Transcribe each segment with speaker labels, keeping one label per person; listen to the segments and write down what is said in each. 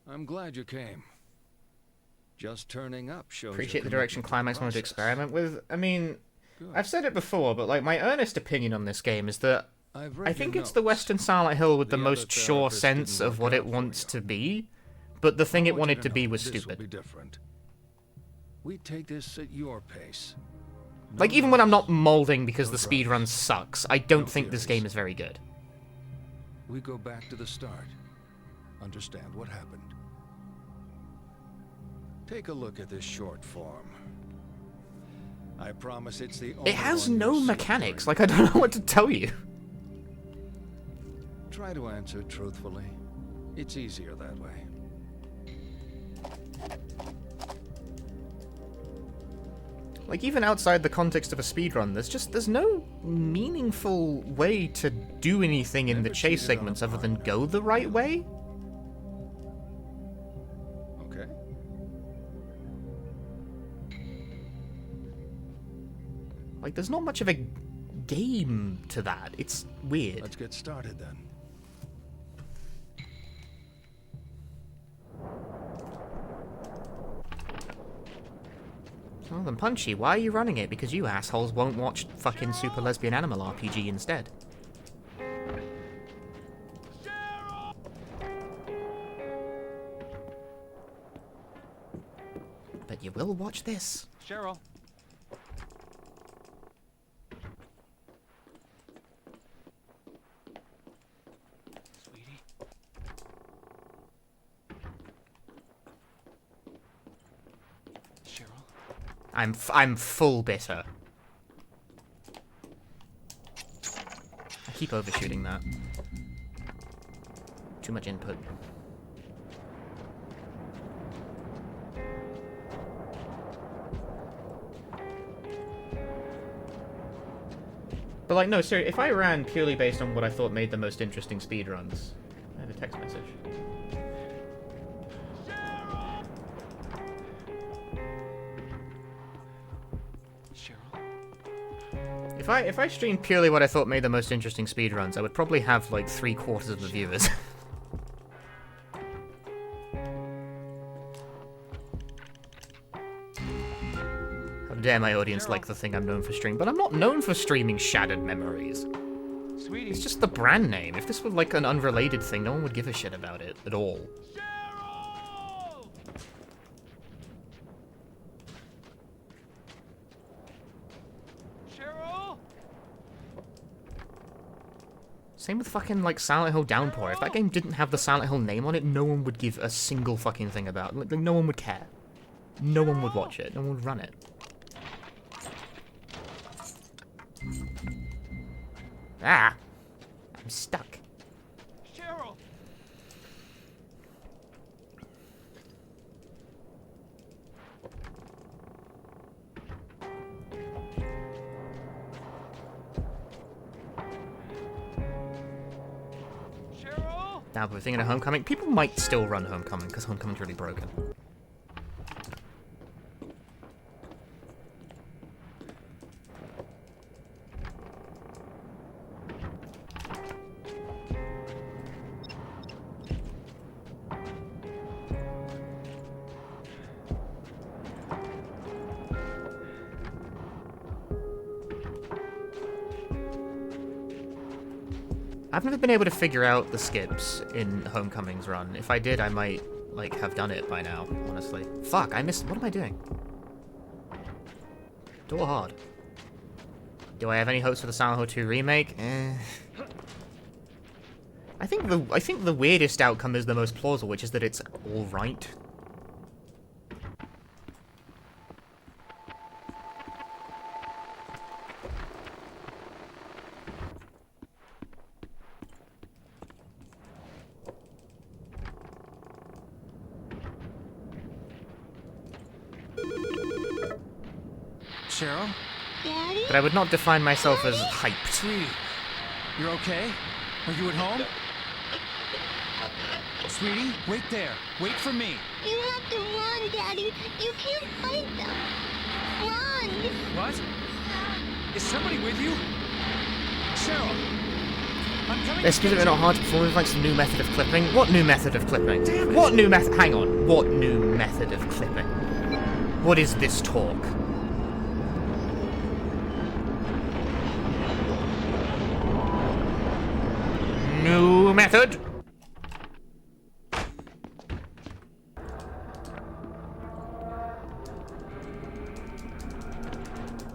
Speaker 1: I'm glad you came. Just turning up shows.
Speaker 2: Appreciate the direction Climax wanted to experiment with. I mean,
Speaker 1: Good.
Speaker 2: I've said it before, but like my earnest opinion on this game is that I think it's the
Speaker 1: notes.
Speaker 2: Western Silent Hill with the
Speaker 1: The
Speaker 2: most
Speaker 1: other
Speaker 2: sure
Speaker 1: therapist
Speaker 2: sense
Speaker 1: didn't
Speaker 2: of
Speaker 1: work
Speaker 2: what it
Speaker 1: out for
Speaker 2: wants
Speaker 1: you.
Speaker 2: to be, but the thing
Speaker 1: I
Speaker 2: it
Speaker 1: want you
Speaker 2: wanted
Speaker 1: to
Speaker 2: to be
Speaker 1: know
Speaker 2: was
Speaker 1: this will
Speaker 2: stupid.
Speaker 1: be different. We take this at your pace. No
Speaker 2: Like, even when I'm not
Speaker 1: notes,
Speaker 2: molding because
Speaker 1: no
Speaker 2: the speedrun
Speaker 1: drugs,
Speaker 2: sucks, I don't
Speaker 1: no
Speaker 2: think this
Speaker 1: theories.
Speaker 2: game is very good.
Speaker 1: We go back to the start. Understand what happened. Take a look at this short form. I promise it's the only
Speaker 2: It has
Speaker 1: one
Speaker 2: no
Speaker 1: you'll see
Speaker 2: mechanics,
Speaker 1: during
Speaker 2: like I don't know what to tell you.
Speaker 1: Try to answer truthfully. It's easier that way.
Speaker 2: Like, even outside the context of a speedrun, there's no meaningful way to do anything in the
Speaker 1: Never
Speaker 2: chase
Speaker 1: cheated on a
Speaker 2: segments other than
Speaker 1: partner.
Speaker 2: go the right way.
Speaker 1: Okay?
Speaker 2: Like, there's not much of a game to that. It's weird.
Speaker 1: Let's get started then.
Speaker 2: Well then, Punchy, why are you running it? Because you assholes won't watch fucking Super Lesbian Animal RPG instead. But you will watch this.
Speaker 3: Cheryl. Sweetie. Cheryl.
Speaker 2: I'm full bitter. I keep overshooting that. Too much input. But like, no, seriously, if I ran purely based on what I thought made the most interesting speedruns... I had a text message.
Speaker 3: Cheryl.
Speaker 2: If I streamed purely what I thought made the most interesting speedruns, I would probably have like 3/4 of the viewers. How dare my audience like the thing I'm known for streaming, but I'm not known for streaming Shattered Memories.
Speaker 3: Sweetie.
Speaker 2: It's just the brand name. If this were like an unrelated thing, no one would give a shit about it at all.
Speaker 3: Cheryl! Cheryl!
Speaker 2: Same with fucking like Silent Hill Downpour. If that game didn't have the Silent Hill name on it, no one would give a single fucking thing about it. Like, no one would care. No one would watch it. No one would run it. Ah! I'm stuck.
Speaker 3: Cheryl! Cheryl!
Speaker 2: Now, if we're thinking of Homecoming, people might still run Homecoming, because Homecoming's really broken. I've never been able to figure out the skips in Homecoming's run. If I did, I might, like, have done it by now, honestly. Fuck, I missed... What am I doing? Door hard. Do I have any hopes for the Silent Hill 2 remake? I think the weirdest outcome is the most plausible, which is that it's alright.
Speaker 3: Cheryl?
Speaker 4: Daddy?
Speaker 2: But I would not define myself as hyped.
Speaker 3: Sweetie, you're okay? Are you at home? Sweetie, wait there. Wait for me.
Speaker 4: You have to run, Daddy. You can't fight them. Run!
Speaker 3: What? Is somebody with you? Cheryl!
Speaker 2: They're specifically not hard to perform with like some new method of clipping. What new method of clipping? What new method? Hang on. What new method of clipping? What is this talk? New method?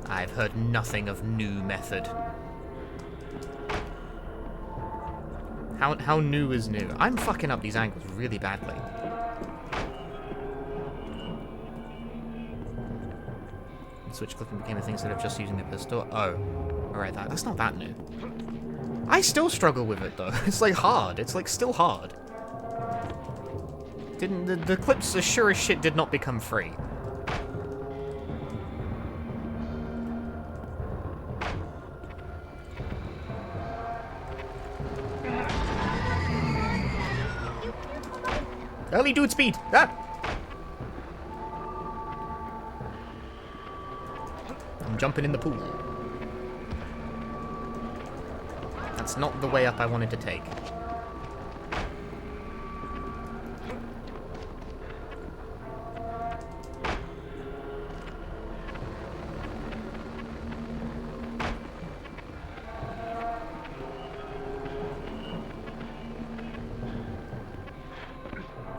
Speaker 2: I've heard nothing of new method. How new is new? I'm fucking up these angles really badly. Switch clipping became a thing instead of just using the pistol. Oh, alright, that's not that new. I still struggle with it though. It's like hard. It's like still hard. Didn't the clips as sure as shit did not become free. Early dude speed! Ah! I'm jumping in the pool. That's not the way up I wanted to take.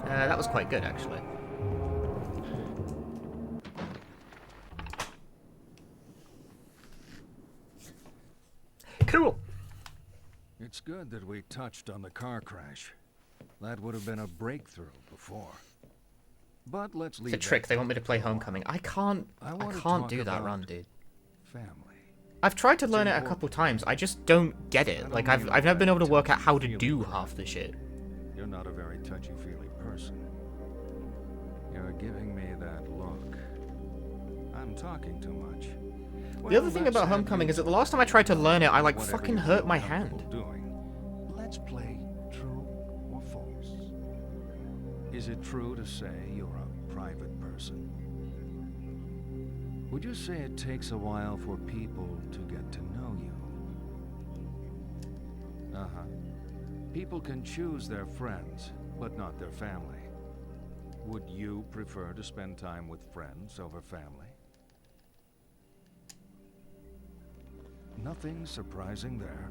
Speaker 2: That was quite good, actually. Cool!
Speaker 1: It's good that we touched on the car crash. That would have been a breakthrough before. But let's leave
Speaker 2: It's a trick. They want me to play Homecoming. I can't do that run, dude.
Speaker 1: Family.
Speaker 2: I've tried to learn it a couple times. I just don't get it. Like, I've never been able to work out how to do half the shit.
Speaker 1: You're not a very touchy-feely person. You're giving me that look. I'm talking too much.
Speaker 2: The other thing about Homecoming is that the last time I tried to learn it, I like fucking hurt my hand.
Speaker 1: Let's play true or false. Is it true to say you're a private person? Would you say it takes a while for people to get to know you? Uh-huh. People can choose their friends, but not their family. Would you prefer to spend time with friends over family? Nothing surprising there.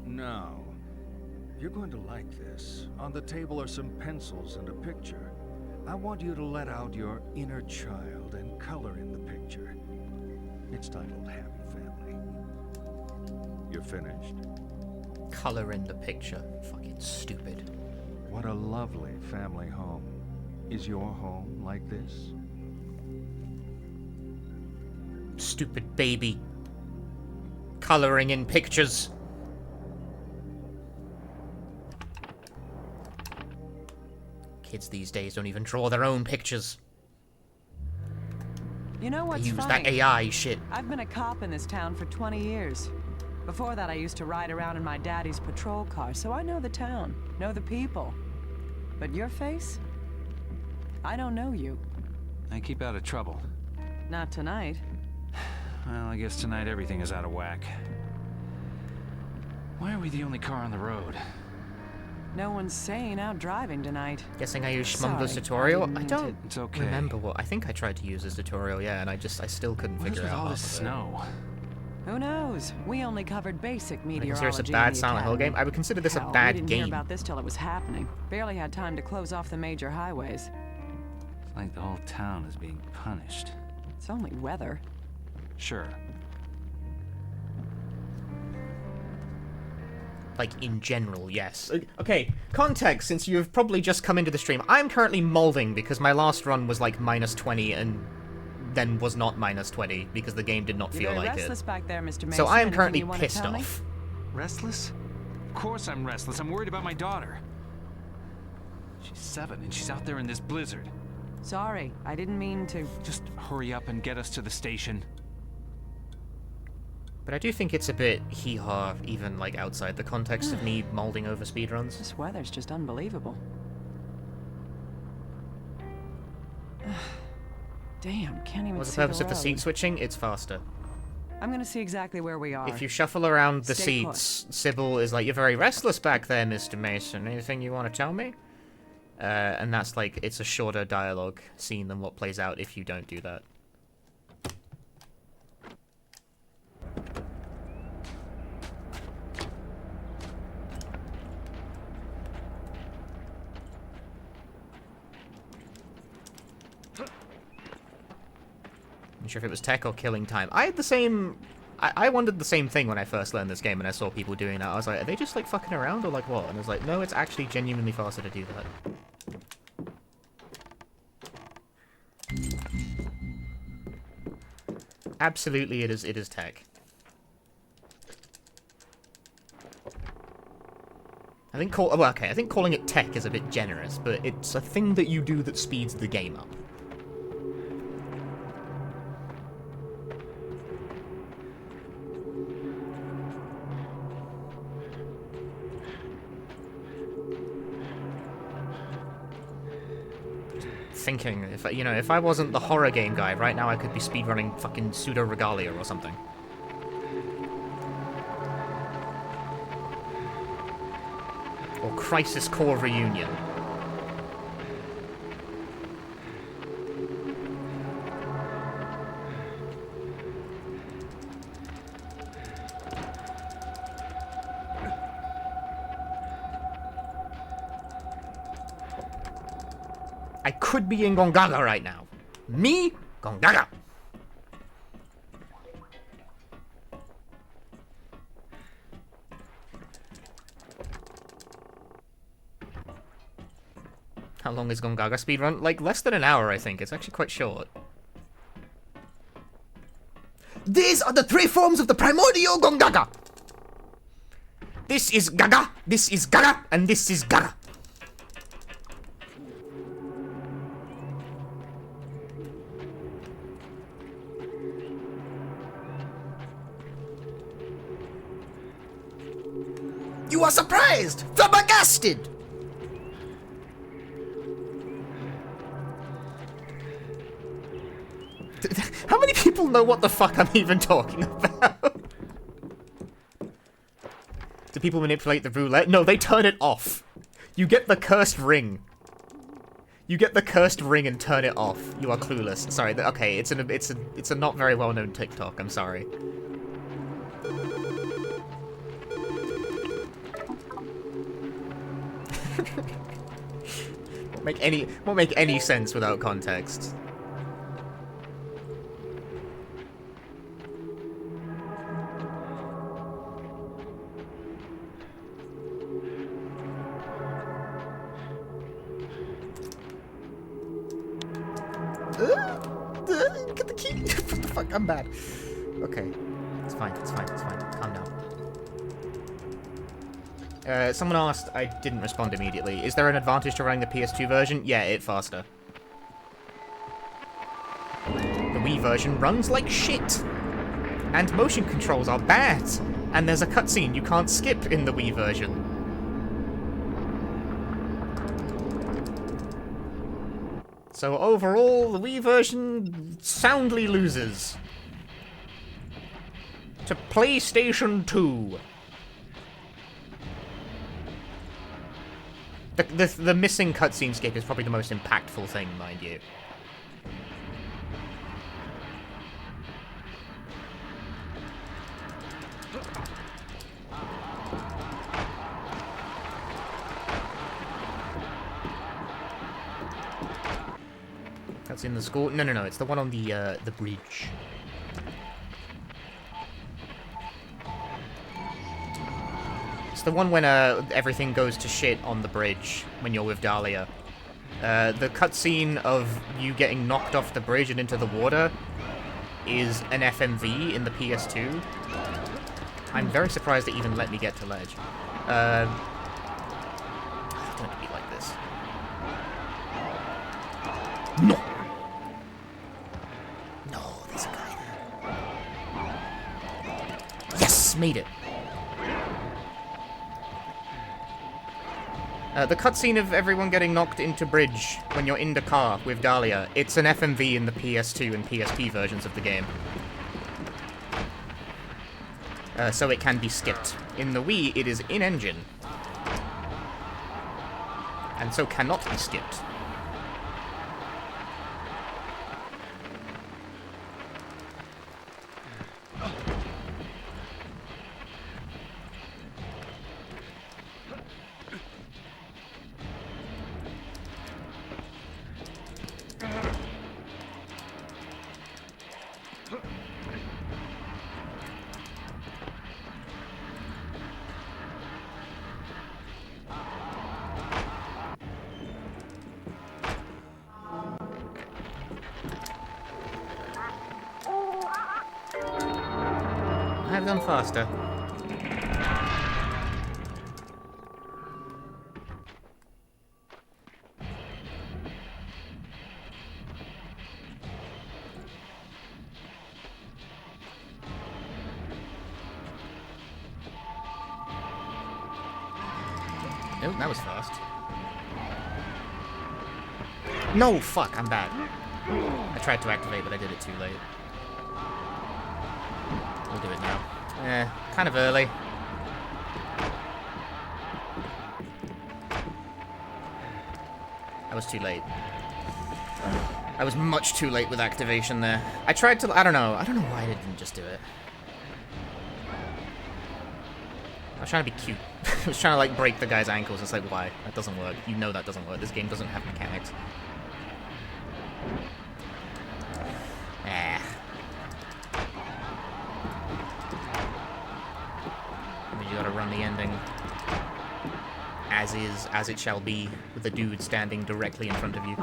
Speaker 1: Now, you're going to like this. On the table are some pencils and a picture. I want you to let out your inner child and color in the picture. It's titled Happy Family. You're finished?
Speaker 2: Color in the picture. Fucking stupid.
Speaker 1: What a lovely family home. Is your home like this?
Speaker 2: Stupid baby. Coloring in pictures. Kids these days don't even draw their own pictures.
Speaker 5: You know what's
Speaker 2: They use
Speaker 5: funny?
Speaker 2: that AI shit.
Speaker 5: I've been a cop in this town for 20 years. Before that, I used to ride around in my daddy's patrol car, so I know the town, know the people. But your face? I don't know you.
Speaker 3: I keep out of trouble.
Speaker 5: Not tonight.
Speaker 3: Well, I guess tonight everything is out of whack. Why are we the only car on the road?
Speaker 5: No one's sane out driving tonight.
Speaker 2: Guessing I used
Speaker 5: Sorry,
Speaker 2: Schmumbler's tutorial?
Speaker 5: didn't
Speaker 2: I
Speaker 5: mean
Speaker 2: don't
Speaker 3: It's okay.
Speaker 2: remember what. I think I tried to use his tutorial, yeah, and I still couldn't
Speaker 3: What is
Speaker 2: figure
Speaker 3: with
Speaker 2: out
Speaker 3: all
Speaker 2: half
Speaker 3: this
Speaker 2: of it.
Speaker 3: snow?
Speaker 5: Who knows? We only covered basic
Speaker 2: I
Speaker 5: meteorology.
Speaker 2: consider this a
Speaker 5: in
Speaker 2: bad
Speaker 5: the
Speaker 2: Silent Hill
Speaker 5: academy.
Speaker 2: game. I would consider this a
Speaker 5: Hell,
Speaker 2: bad
Speaker 5: we didn't hear
Speaker 2: game.
Speaker 5: about this till it was happening. Barely had time to close off the major highways.
Speaker 3: It's like the whole town is being punished.
Speaker 5: It's only weather.
Speaker 3: Sure.
Speaker 2: Like, in general, yes. Okay, context, since you've probably just come into the stream. I'm currently molding because my last run was like -20 and then was not -20 because the game did not
Speaker 5: You're
Speaker 2: feel
Speaker 5: very
Speaker 2: like
Speaker 5: restless
Speaker 2: it.
Speaker 5: back there, Mr. Mason.
Speaker 2: So I am
Speaker 5: Anything
Speaker 2: currently
Speaker 5: you wanna
Speaker 2: pissed
Speaker 5: tell me?
Speaker 2: off.
Speaker 3: Restless? Of course I'm restless. I'm worried about my daughter. She's 7 and she's out there in this blizzard.
Speaker 5: Sorry, I didn't mean to.
Speaker 3: Just hurry up and get us to the station.
Speaker 2: But I do think it's a bit hee-haw, even like outside the context of me molding over speedruns.
Speaker 5: This weather's just unbelievable. Damn, can't even
Speaker 2: What's
Speaker 5: see
Speaker 2: the purpose of the
Speaker 5: road.
Speaker 2: seat switching? It's faster.
Speaker 5: I'm gonna see exactly where we are.
Speaker 2: If you shuffle around the
Speaker 5: Stay
Speaker 2: seats, Sybil is like, "You're very restless back there, Mr. Mason. Anything you want to tell me?" And that's like, it's a shorter dialogue scene than what plays out if you don't do that. I'm not sure if it was tech or killing time. I had the same... I wondered the same thing when I first learned this game and I saw people doing that. I was like, are they just like fucking around or like what? And I was like, no, it's actually genuinely faster to do that. Absolutely, it is tech. I think I think calling it tech is a bit generous, but it's a thing that you do that speeds the game up. Thinking, if I wasn't the horror game guy, right now I could be speedrunning fucking Pseudo Regalia or something. Or Crisis Core Reunion. I could be in Gongaga right now. Me? Gongaga. How long is Gongaga speedrun? Like, less than an hour, I think. It's actually quite short. These are the 3 forms of the primordial Gongaga! This is Gaga, this is Gaga, and this is Gaga. You are surprised! Flabbergasted! How many people know what the fuck I'm even talking about? Do people manipulate the roulette? No, they turn it off. You get the cursed ring. You get the cursed ring and turn it off. You are clueless. Sorry, okay, it's a not very well-known TikTok, I'm sorry. Won't make any sense without context. Get the key! What the fuck? I'm bad. Okay. It's fine, it's fine, it's fine. Calm down. Someone asked, I didn't respond immediately. Is there an advantage to running the PS2 version? Yeah, it's faster. The Wii version runs like shit! And motion controls are bad! And there's a cutscene you can't skip in the Wii version. So overall, the Wii version soundly loses to PlayStation 2. The missing cutscene skip is probably the most impactful thing, mind you. That's in the school. No, it's the one on the bridge. It's the one when everything goes to shit on the bridge when you're with Dahlia. The cutscene of you getting knocked off the bridge and into the water is an FMV in the PS2. I'm very surprised it even let me get to ledge. I don't want to be like this. No! No, there's a guy there. Yes! Made it! The cutscene of everyone getting knocked into bridge when you're in the car with Dahlia, it's an FMV in the PS2 and PSP versions of the game. so it can be skipped. In the Wii, it is in-engine, and so cannot be skipped. I've done faster. Nope, that was fast. No, fuck, I'm bad. I tried to activate, but I did it too late. We'll do it now. Kind of early. I was too late. I was much too late with activation there. I tried to... I don't know why I didn't just do it. I was trying to be cute. I was trying to, like, break the guy's ankles. It's like, why? That doesn't work. You know that doesn't work. This game doesn't have mechanics. You gotta run the ending as is, as it shall be, with the dude standing directly in front of you.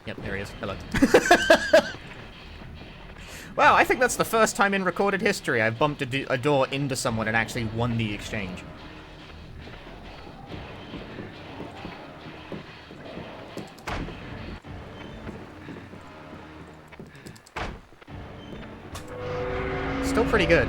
Speaker 2: Yep, there he is. Hello. Wow, I think that's the first time in recorded history I've bumped a door into someone and actually won the exchange. Still pretty good.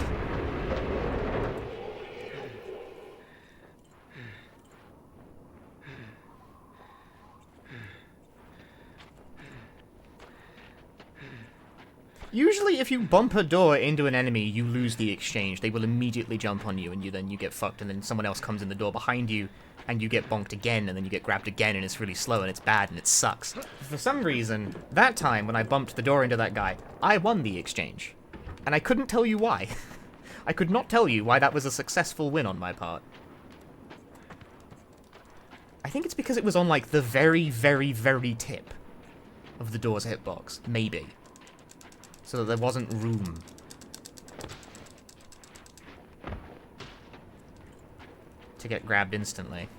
Speaker 2: Usually, if you bump a door into an enemy, you lose the exchange. They will immediately jump on you, and you get fucked, and then someone else comes in the door behind you, and you get bonked again, and then you get grabbed again, and it's really slow, and it's bad, and it sucks. For some reason, that time, when I bumped the door into that guy, I won the exchange. And I couldn't tell you why. I could not tell you why that was a successful win on my part. I think it's because it was on, like, the very, very, very tip of the door's hitbox. Maybe. So that there wasn't room. To get grabbed instantly.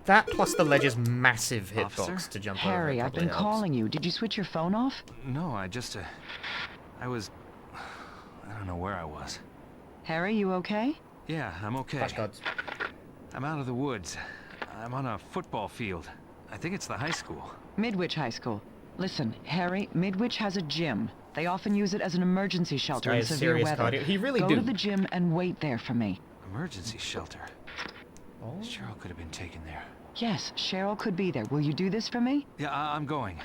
Speaker 2: That plus the ledge's massive hitbox to jump over.
Speaker 5: Harry, I've been calling you. Did you switch your phone off?
Speaker 3: No, I just, I was... I don't know where I was.
Speaker 5: Harry, you okay?
Speaker 3: Yeah, I'm okay.
Speaker 2: Flashcards.
Speaker 3: I'm out of the woods. I'm on a football field. I think it's the high school.
Speaker 5: Midwich High School. Listen, Harry, Midwich has a gym. They often use it as an emergency shelter in severe weather.
Speaker 2: Cardio. He really
Speaker 5: Go
Speaker 2: do.
Speaker 5: to the gym and wait there for me.
Speaker 3: Emergency shelter?
Speaker 2: Oh.
Speaker 3: Cheryl could have been taken there.
Speaker 5: Yes, Cheryl could be there. Will you do this for me?
Speaker 3: Yeah, I'm going.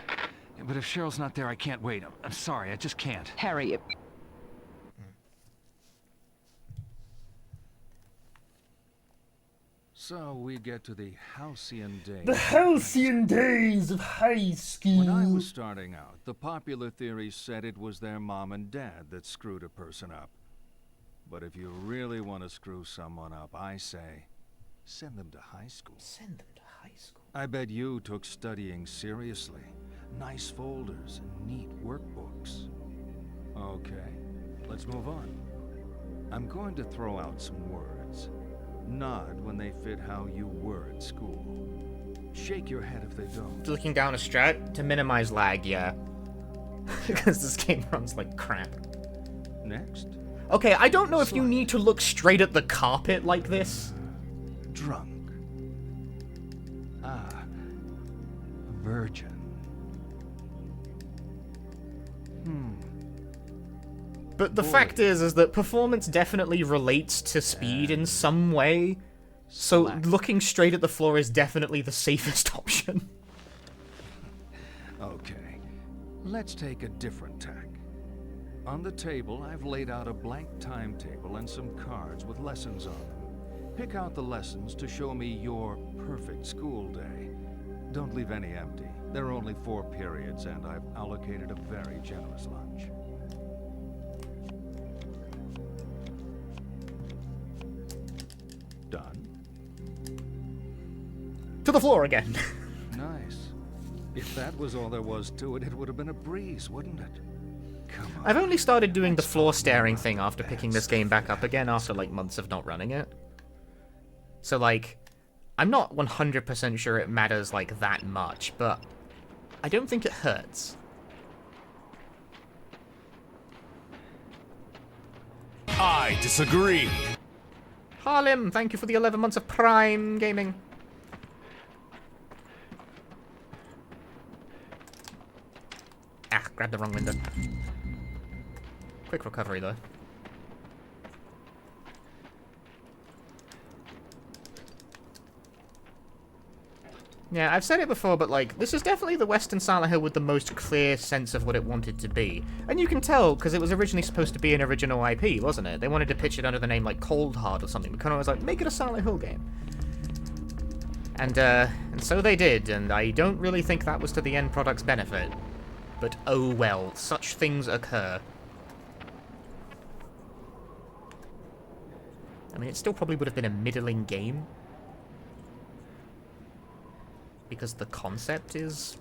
Speaker 3: But if Cheryl's not there, I can't wait. I'm sorry, I just can't.
Speaker 5: Harry,
Speaker 1: So we get to the halcyon days.
Speaker 6: The halcyon days of high school.
Speaker 1: When I was starting out, the popular theory said it was their mom and dad that screwed a person up. But if you really want to screw someone up, I say, send them to high school.
Speaker 2: Send them to high school.
Speaker 1: I bet you took studying seriously. Nice folders and neat workbooks. Okay, let's move on. I'm going to throw out some words. Nod when they fit how you were at school. Shake your head if they don't.
Speaker 2: Looking down a strat to minimize lag, yeah. Because this game runs like crap.
Speaker 1: Next.
Speaker 2: Okay, I don't know if you need to look straight at the carpet like this.
Speaker 1: Drunk. Ah. Virgin.
Speaker 2: But the fact is that performance definitely relates to speed in some way. So looking straight at the floor is definitely the safest option.
Speaker 1: Okay. Let's take a different tack. On the table, I've laid out a blank timetable and some cards with lessons on them. Pick out the lessons to show me your perfect school day. Don't leave any empty. There are only 4 periods, and I've allocated a very generous lunch. Done?
Speaker 2: To the floor again.
Speaker 1: Nice. If that was all there was to it, it would have been a breeze, wouldn't it? Come on.
Speaker 2: I've only started doing the floor staring thing after picking this game back up again after, like, months of not running it. So, like, I'm not 100% sure it matters, like, that much, but I don't think it hurts.
Speaker 7: I disagree.
Speaker 2: Harlem, thank you for the 11 months of Prime Gaming. Ah, grabbed the wrong window. Quick recovery, though. Yeah, I've said it before, but, like, this is definitely the Western Silent Hill with the most clear sense of what it wanted to be. And you can tell, because it was originally supposed to be an original IP, wasn't it? They wanted to pitch it under the name, like, Cold Hard or something, but kind of was like, make it a Silent Hill game. And so they did, and I don't really think that was to the end product's benefit. But oh well, such things occur. I mean, it still probably would have been a middling game. Because the concept is...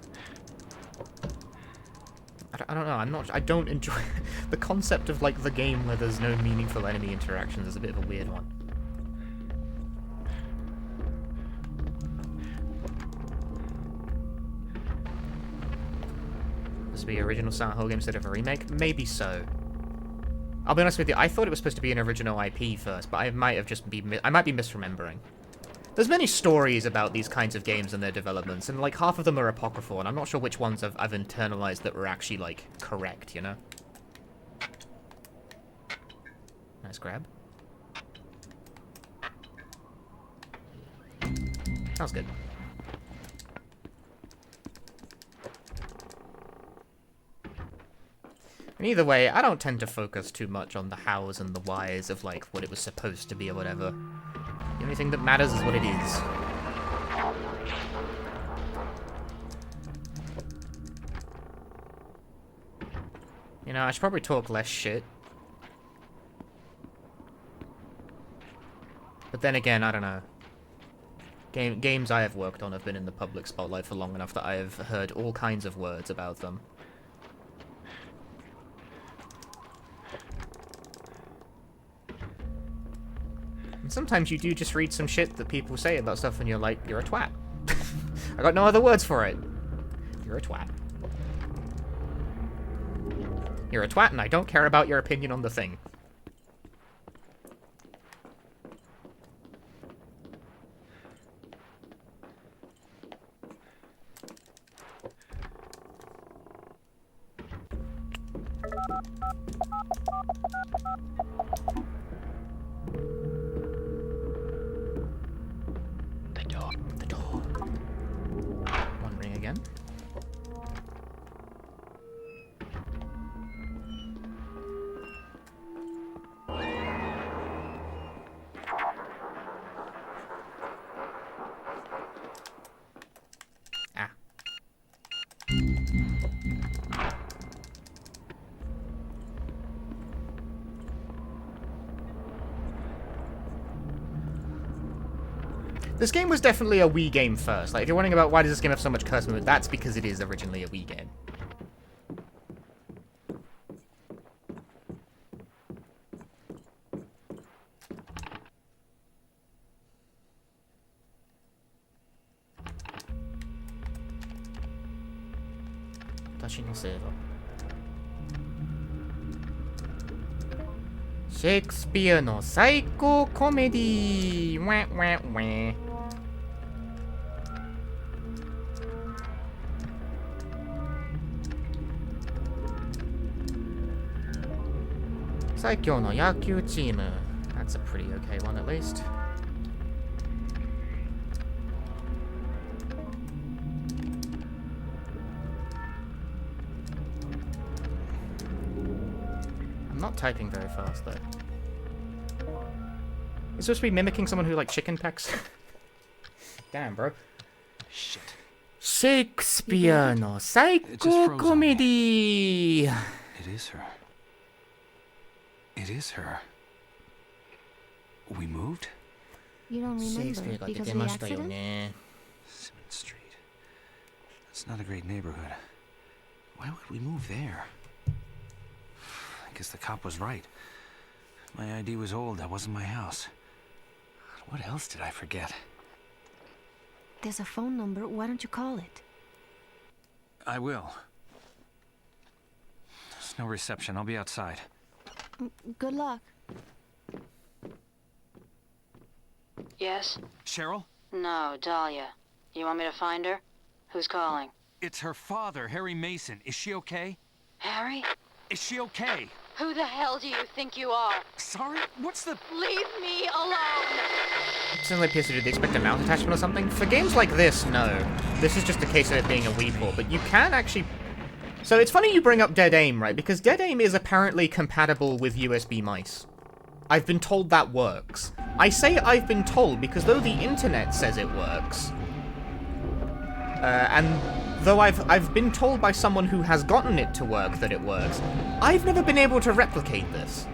Speaker 2: I don't know, I don't enjoy... the concept of, like, the game where there's no meaningful enemy interactions is a bit of a weird one. This would be an original Silent Hill game instead of a remake? Maybe so. I'll be honest with you, I thought it was supposed to be an original IP first, but I might have just I might be misremembering. There's many stories about these kinds of games and their developments, and, like, half of them are apocryphal, and I'm not sure which ones I've internalized that were actually, like, correct, you know? Nice grab. That was good. And either way, I don't tend to focus too much on the hows and the whys of, like, what it was supposed to be or whatever. The only thing that matters is what it is. You know, I should probably talk less shit. But then again, I don't know. Games I have worked on have been in the public spotlight for long enough that I have heard all kinds of words about them. And sometimes you do just read some shit that people say about stuff and you're like, you're a twat. I got no other words for it. You're a twat. You're a twat and I don't care about your opinion on the thing. The door. One ring again. Ah. This game was definitely a Wii game first. Like, if you're wondering about why does this game have so much curse mode, that's because it is originally a Wii game. Touching server. Shakespeare の最高コメディー。ウェンウェンウェン。最強の野球チーム。That's a pretty okay one at least. I'm not typing very fast, though. It's supposed to be mimicking someone who, like, chicken pecks. Damn, bro.
Speaker 3: Shit.
Speaker 2: Shakespeare no psycho comedy.
Speaker 3: It is her. It is her. We moved?
Speaker 4: You don't remember because of the accident?
Speaker 3: Simmons Street. That's not a great neighborhood. Why would we move there? I guess the cop was right. My ID was old. That wasn't my house. What else did I forget?
Speaker 4: There's a phone number. Why don't you call it?
Speaker 3: I will. There's no reception. I'll be outside.
Speaker 4: Good luck.
Speaker 8: Yes?
Speaker 3: Cheryl?
Speaker 8: No, Dahlia. You want me to find her? Who's calling?
Speaker 3: It's her father, Harry Mason. Is she okay?
Speaker 8: Harry?
Speaker 3: Is she okay?
Speaker 8: Who the hell do you think you are?
Speaker 3: Sorry? What's the...
Speaker 8: Leave me alone!
Speaker 2: Similar PS2, did they expect a mount attachment or something? For games like this, no. This is just a case of it being a Wii port, but you can actually... So it's funny you bring up Dead Aim, right? Because Dead Aim is apparently compatible with USB mice. I've been told that works. I say I've been told because though the internet says it works, and though I've been told by someone who has gotten it to work that it works, I've never been able to replicate this.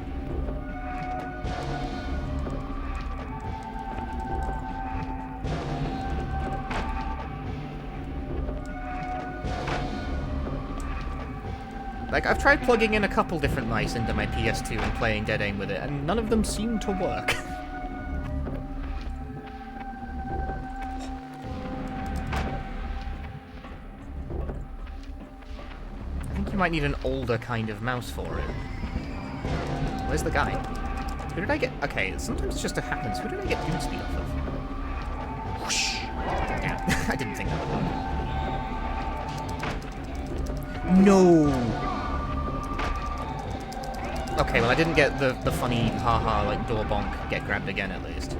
Speaker 2: Like, I've tried plugging in a couple different mice into my PS2 and playing Dead Aim with it, and none of them seem to work. I think you might need an older kind of mouse for it. Where's the guy? Who did I get? Okay, sometimes it just happens. Who did I get dude speed off of? Whoosh! Damn, I didn't think that would work. No! Okay, well I didn't get the funny haha like door bonk get grabbed again at least.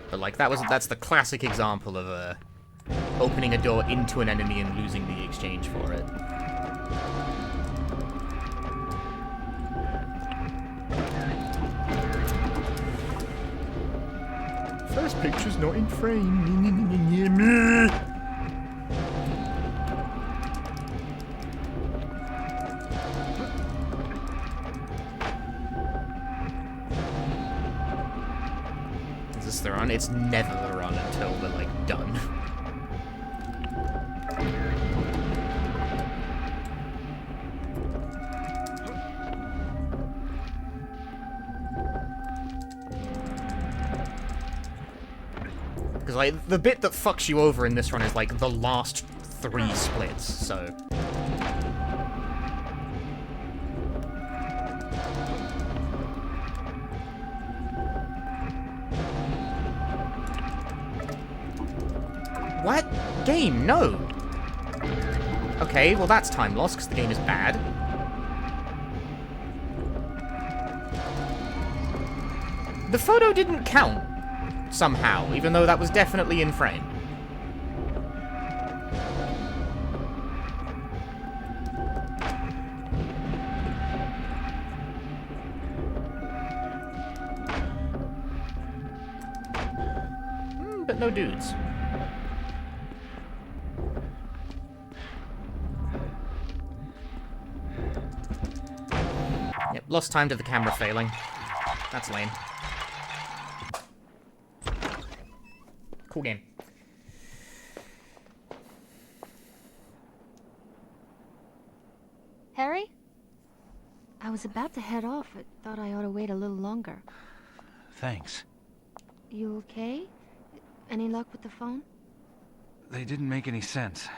Speaker 2: But like that's the classic example of opening a door into an enemy and losing the exchange for it. First picture's not in frame. Is this the run? It's never the run until we're like done. Because, like, the bit that fucks you over in this run is, like, the last 3 splits, so... What? Game? No! Okay, well that's time lost, because the game is bad. The photo didn't count. Somehow, even though that was definitely in frame. But no dudes. Yep, lost time to the camera failing. That's lame. Cool game.
Speaker 4: Harry? I was about to head off, but thought I ought to wait a little longer.
Speaker 3: Thanks.
Speaker 4: You okay? Any luck with the phone?
Speaker 3: They didn't make any sense.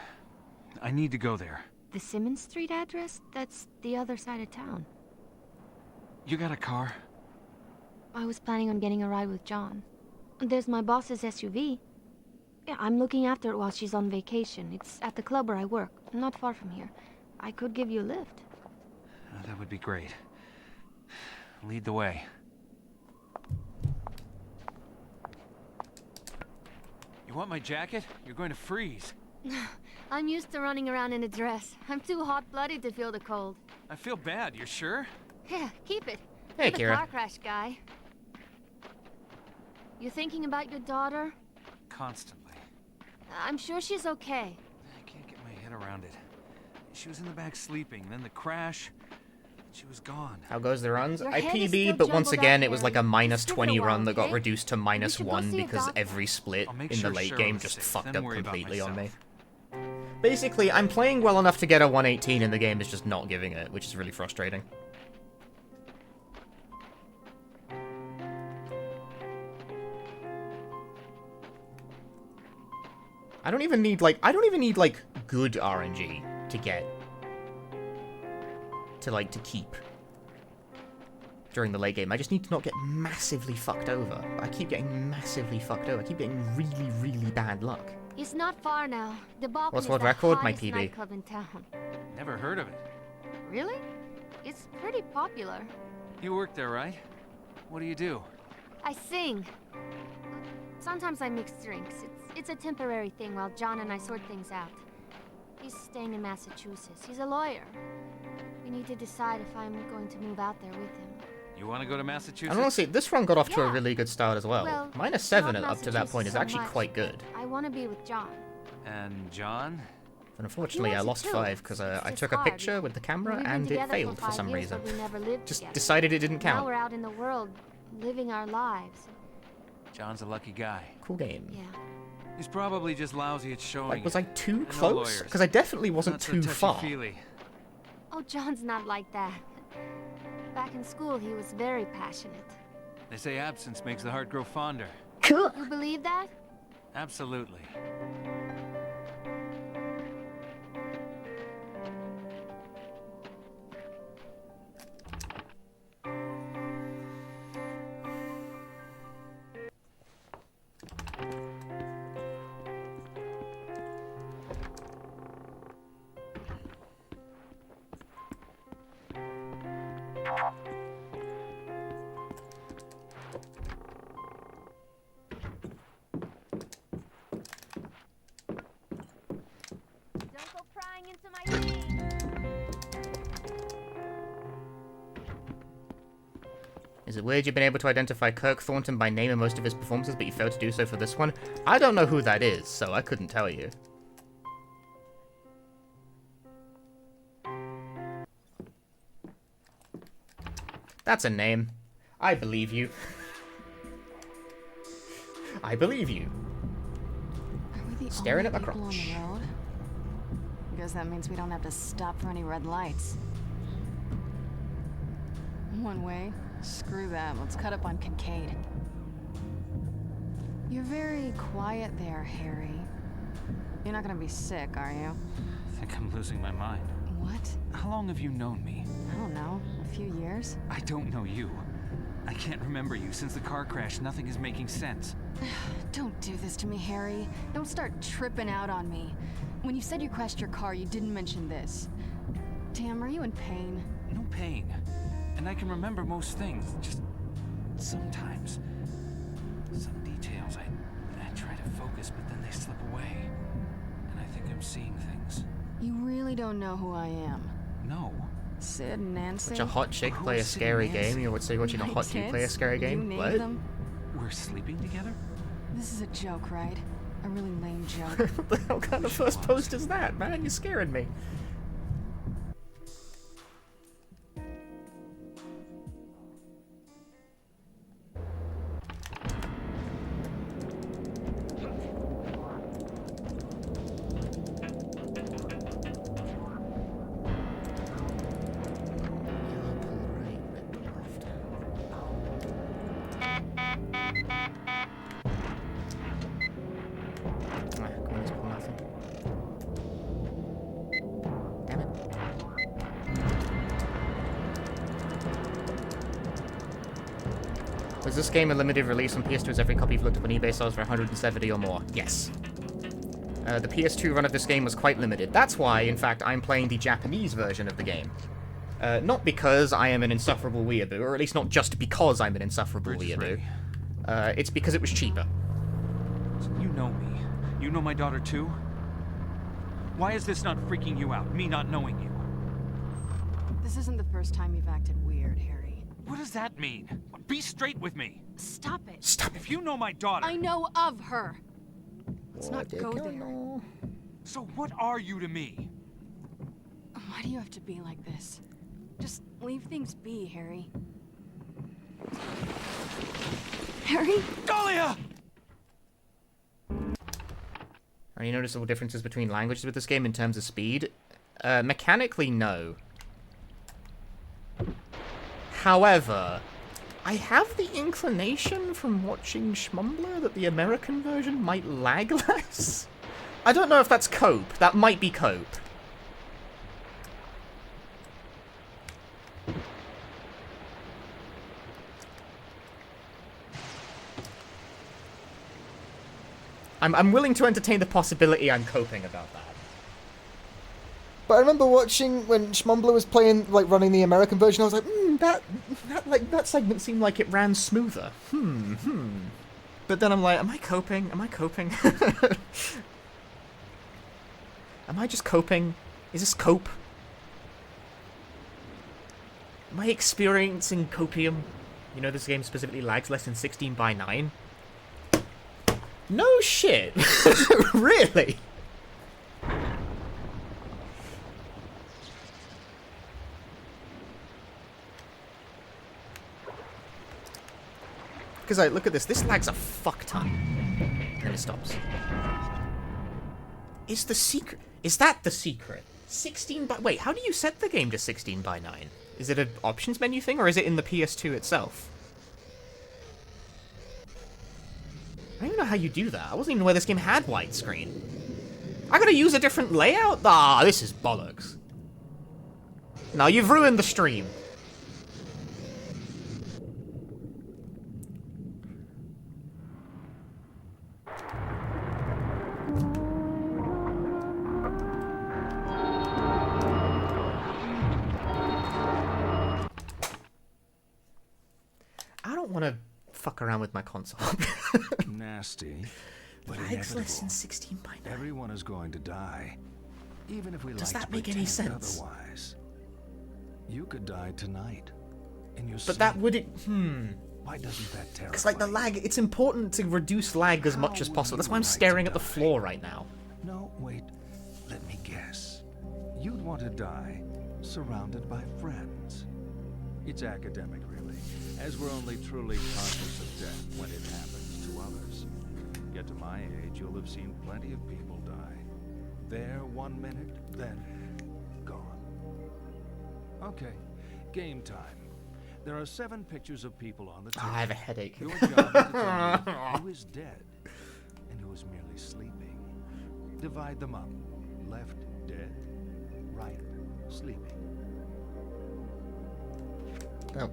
Speaker 3: I need to go there.
Speaker 4: The Simmons Street address? That's the other side of town.
Speaker 3: You got a car?
Speaker 4: I was planning on getting a ride with John. There's my boss's SUV. Yeah, I'm looking after it while she's on vacation. It's at the club where I work, not far from here. I could give you a lift.
Speaker 3: That would be great. Lead the way. You want my jacket? You're going to freeze.
Speaker 4: I'm used to running around in a dress. I'm too hot-blooded to feel the cold.
Speaker 3: I feel bad, you're sure?
Speaker 4: Yeah, keep it.
Speaker 2: Hey,
Speaker 4: You're the
Speaker 2: Kira.
Speaker 4: car crash guy. You thinking about your daughter?
Speaker 3: Constantly.
Speaker 4: I'm sure she's okay.
Speaker 3: I can't get my head around it. She was in the back sleeping, then the crash. She was gone.
Speaker 2: How goes the runs?
Speaker 4: Your
Speaker 2: I
Speaker 4: head is
Speaker 2: PB'd,
Speaker 4: still
Speaker 2: but once
Speaker 4: jumbled
Speaker 2: again,
Speaker 4: up,
Speaker 2: it was like a
Speaker 4: Harry.
Speaker 2: minus
Speaker 4: Just give it a
Speaker 2: 20
Speaker 4: while,
Speaker 2: run that got
Speaker 4: okay?
Speaker 2: reduced to minus
Speaker 4: should go
Speaker 2: 1
Speaker 4: see a
Speaker 2: because
Speaker 4: doctor.
Speaker 2: every split
Speaker 3: I'll make
Speaker 2: in the
Speaker 3: sure
Speaker 2: late
Speaker 3: Cheryl
Speaker 2: game
Speaker 3: is
Speaker 2: just
Speaker 3: safe,
Speaker 2: fucked
Speaker 3: then
Speaker 2: up
Speaker 3: worry about
Speaker 2: completely on me.
Speaker 3: myself.
Speaker 2: Basically, I'm playing well enough to get a 118 and the game is just not giving it, which is really frustrating. I don't even need good RNG to get to keep during the late game. I just need to not get massively fucked over. I keep getting massively fucked over. I keep getting really, really bad luck.
Speaker 4: It's not far now. The Balkan
Speaker 2: What's
Speaker 4: is
Speaker 2: world
Speaker 4: the
Speaker 2: record? My
Speaker 4: hottest
Speaker 2: PB.
Speaker 4: nightclub in town.
Speaker 3: Never heard of it.
Speaker 4: Really? It's pretty popular.
Speaker 3: You work there, right? What do you do?
Speaker 4: I sing. Sometimes I mix drinks. It's a temporary thing while John and I sort things out. He's staying in Massachusetts. He's a lawyer. We need to decide if I'm going to move out there with him.
Speaker 3: You want to go to Massachusetts?
Speaker 2: And honestly, this run got off to a
Speaker 4: Yeah.
Speaker 2: really good start as well.
Speaker 4: Well,
Speaker 2: Minus 7
Speaker 4: not
Speaker 2: up to that point is
Speaker 4: Massachusetts so
Speaker 2: actually
Speaker 4: much.
Speaker 2: quite good.
Speaker 4: I want to be with John.
Speaker 3: And John?
Speaker 2: But unfortunately, I
Speaker 4: wants
Speaker 2: lost
Speaker 4: it too.
Speaker 2: 5 because
Speaker 4: It's
Speaker 2: I
Speaker 4: just
Speaker 2: took a
Speaker 4: hard.
Speaker 2: picture with the camera
Speaker 4: We've been
Speaker 2: and it
Speaker 4: together
Speaker 2: failed for
Speaker 4: 5
Speaker 2: some
Speaker 4: years,
Speaker 2: reason.
Speaker 4: but we never lived
Speaker 2: Just
Speaker 4: together.
Speaker 2: decided it didn't
Speaker 4: Now
Speaker 2: count.
Speaker 4: we're out in the world, living our lives.
Speaker 3: John's a lucky guy.
Speaker 2: Cool game.
Speaker 4: Yeah.
Speaker 3: He's probably just lousy at showing
Speaker 2: Like, was
Speaker 3: it.
Speaker 2: I too
Speaker 3: I know
Speaker 2: close?
Speaker 3: lawyers.
Speaker 2: Because I definitely wasn't
Speaker 3: Not so
Speaker 2: too far.
Speaker 3: touchy-feely.
Speaker 4: Oh, John's not like that. Back in school, he was very passionate.
Speaker 3: They say absence makes the heart grow fonder.
Speaker 4: You believe that?
Speaker 3: Absolutely.
Speaker 4: Don't go prying into my thing.
Speaker 2: Is it weird you've been able to identify Kirk Thornton by name in most of his performances, but you failed to do so for this one? I don't know who that is, so I couldn't tell you. That's a name. I believe you. I believe you.
Speaker 9: Are we the
Speaker 2: Staring
Speaker 9: only
Speaker 2: at my
Speaker 9: people
Speaker 2: crotch.
Speaker 9: on the road? Because that means we don't have to stop for any red lights. One way? Screw that. Let's cut up on Kincaid. You're very quiet there, Harry. You're not gonna be sick, are you?
Speaker 3: I think I'm losing my mind.
Speaker 9: What?
Speaker 3: How long have you known me?
Speaker 9: I don't know. A few years?
Speaker 3: I don't know you. I can't remember you. Since the car crash, nothing is making sense.
Speaker 9: Don't do this to me, Harry. Don't start tripping out on me. When you said you crashed your car, you didn't mention this. Damn, are you in pain?
Speaker 3: No pain. And I can remember most things. Just sometimes. Some details. I try to focus, but then they slip away. And I think I'm seeing things.
Speaker 9: You really don't know who I am.
Speaker 3: No.
Speaker 9: Sid, Nancy?
Speaker 2: Watch a hot chick
Speaker 3: Who
Speaker 2: play a
Speaker 3: is Sid
Speaker 2: scary
Speaker 3: and Nancy?
Speaker 2: game. You would say watching a
Speaker 9: My
Speaker 2: hot dude play a
Speaker 9: kids?
Speaker 2: scary
Speaker 9: You
Speaker 2: game?
Speaker 9: named
Speaker 2: What?
Speaker 9: them?
Speaker 3: We're sleeping together?
Speaker 9: This is a joke, right? A really lame joke.
Speaker 2: What the hell kind of first post is that, man? You're scaring me. Damn it. Was this game a limited release on PS2 as every copy you've looked up on eBay sells for 170 or more? Yes. The PS2 run of this game was quite limited. That's why, in fact, I'm playing the Japanese version of the game. Not because I am an insufferable weeaboo, or at least not just because I'm an insufferable
Speaker 3: Bridge is
Speaker 2: weeaboo.
Speaker 3: ready.
Speaker 2: It's because it was cheaper.
Speaker 3: You know me. You know my daughter too? Why is this not freaking you out, me not knowing you?
Speaker 9: This isn't the first time you've acted weird, Harry.
Speaker 3: What does that mean? Be straight with me.
Speaker 9: Stop it.
Speaker 2: Stop
Speaker 3: If you know my daughter...
Speaker 9: I know of her. Let's not go there.
Speaker 3: So what are you to me?
Speaker 9: Why do you have to be like this? Just leave things be, Harry. Harry?
Speaker 3: Dahlia!
Speaker 2: Any noticeable differences between languages with this game in terms of speed? Mechanically, no. However, I have the inclination from watching Schmumbler that the American version might lag less. I don't know if that's cope. That might be cope. I'm willing to entertain the possibility I'm coping about that.
Speaker 10: But I remember watching when Schmumbler was playing, like, running the American version, I was like, that segment seemed like it ran smoother. But then I'm like, am I coping? Am I coping? Am I just coping? Is this cope? Am I experiencing copium? You know this game specifically lags less than 16 by 9? No shit! Really? Because I look at this lags a fuck ton. And then it stops. Is the secret... Is that the secret? 16 by... Wait, how do you set the game to 16 by 9? Is it an options menu thing, or is it in the PS2 itself? I don't even know how you do that. I wasn't even aware this game had widescreen. I gotta use a different layout? Ah, this is bollocks. No, you've ruined the stream. I don't want to fuck around with my console.
Speaker 1: Nasty, but
Speaker 2: Lags less than
Speaker 1: inevitable.
Speaker 2: 16 by 9.
Speaker 1: Everyone is going to die, even if we
Speaker 2: Does
Speaker 1: like
Speaker 2: that
Speaker 1: to
Speaker 2: make any
Speaker 1: pretend
Speaker 2: sense?
Speaker 1: Otherwise, you could die tonight in your
Speaker 2: But
Speaker 1: sleep.
Speaker 2: that would...
Speaker 1: Why doesn't that terrify?
Speaker 2: Because, like, the lag... It's important to reduce lag as much as possible. That's why I'm staring at the floor right now.
Speaker 1: No, wait. Let me guess. You'd want to die surrounded by friends. It's academic, really, as we're only truly conscious of death when it happens to others. Get to my age, you'll have seen plenty of people die. There 1 minute, then gone. Okay, game time. There are 7 pictures of people on the table.
Speaker 2: I have a headache.
Speaker 1: Your job is to tell me who is dead and who is merely sleeping. Divide them up. Left, dead. Right, sleeping.
Speaker 2: Oh.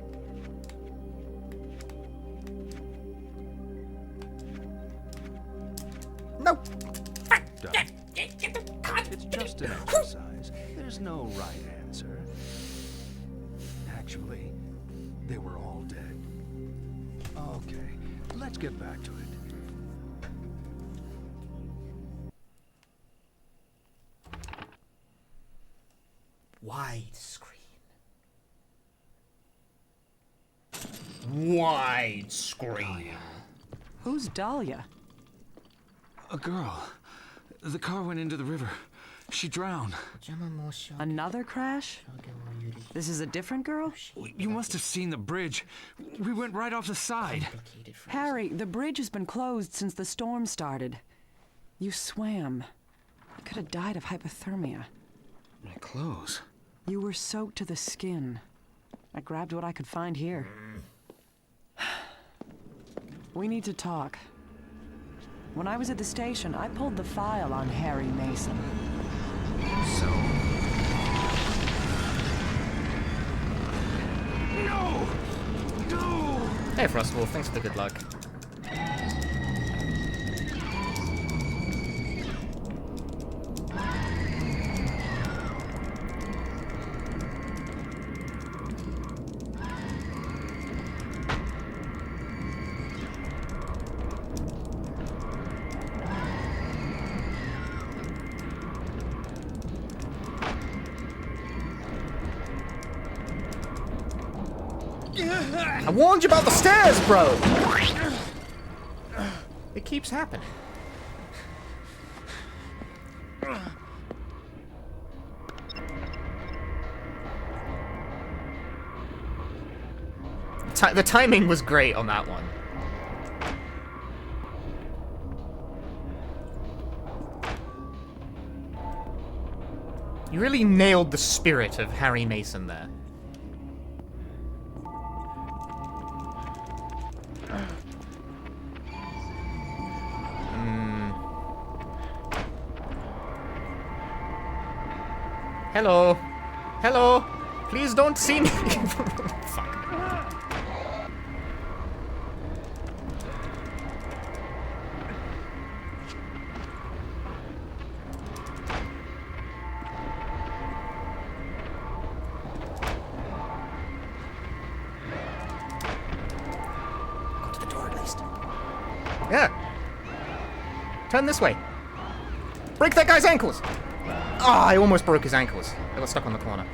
Speaker 2: No.
Speaker 1: Done. It's just an exercise. There's no right answer. Actually, they were all dead. Okay, let's get back to it.
Speaker 2: Widescreen. Widescreen.
Speaker 5: Who's Dahlia?
Speaker 3: A girl. The car went into the river. She drowned.
Speaker 5: Another crash? This is a different girl?
Speaker 3: You must have seen the bridge. We went right off the side.
Speaker 5: Harry, the bridge has been closed since the storm started. You swam. You could have died of hypothermia.
Speaker 3: My clothes.
Speaker 5: You were soaked to the skin. I grabbed what I could find here. We need to talk. When I was at the station, I pulled the file on Harry Mason.
Speaker 3: So? No! No!
Speaker 2: Hey, Frostwolf, thanks for the good luck. I warned you about the stairs, bro! It keeps happening. The timing was great on that one. You really nailed the spirit of Harry Mason there. Hello. Hello. Please don't see me. Fuck. Go to the door at least. Yeah. Turn this way. Break that guy's ankles. Ah, I almost broke his ankles. I got stuck on the corner.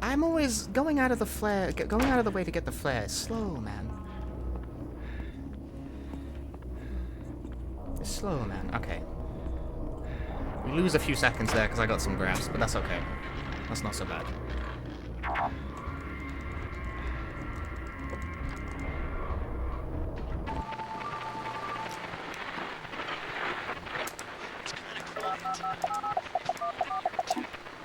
Speaker 2: I'm always going out of the flare, going out of the way to get the flare. Slow, man. Slow, man. Okay. We lose a few seconds there because I got some grabs, but that's okay. That's not so bad.
Speaker 11: It's kind of quiet.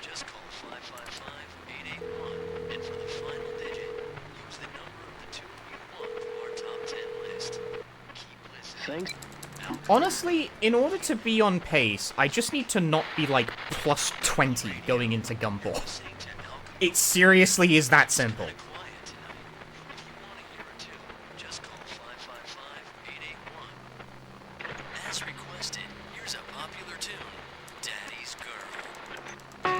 Speaker 11: Just call 555-881, and for the final digit, use the number of the tune you want for our top 10 list. Keep listening. Thanks.
Speaker 2: Honestly, in order to be on pace, I just need to not be like plus 20 going into Gumball. It seriously is that simple.
Speaker 11: As requested, here's a popular tune, Daddy's Girl.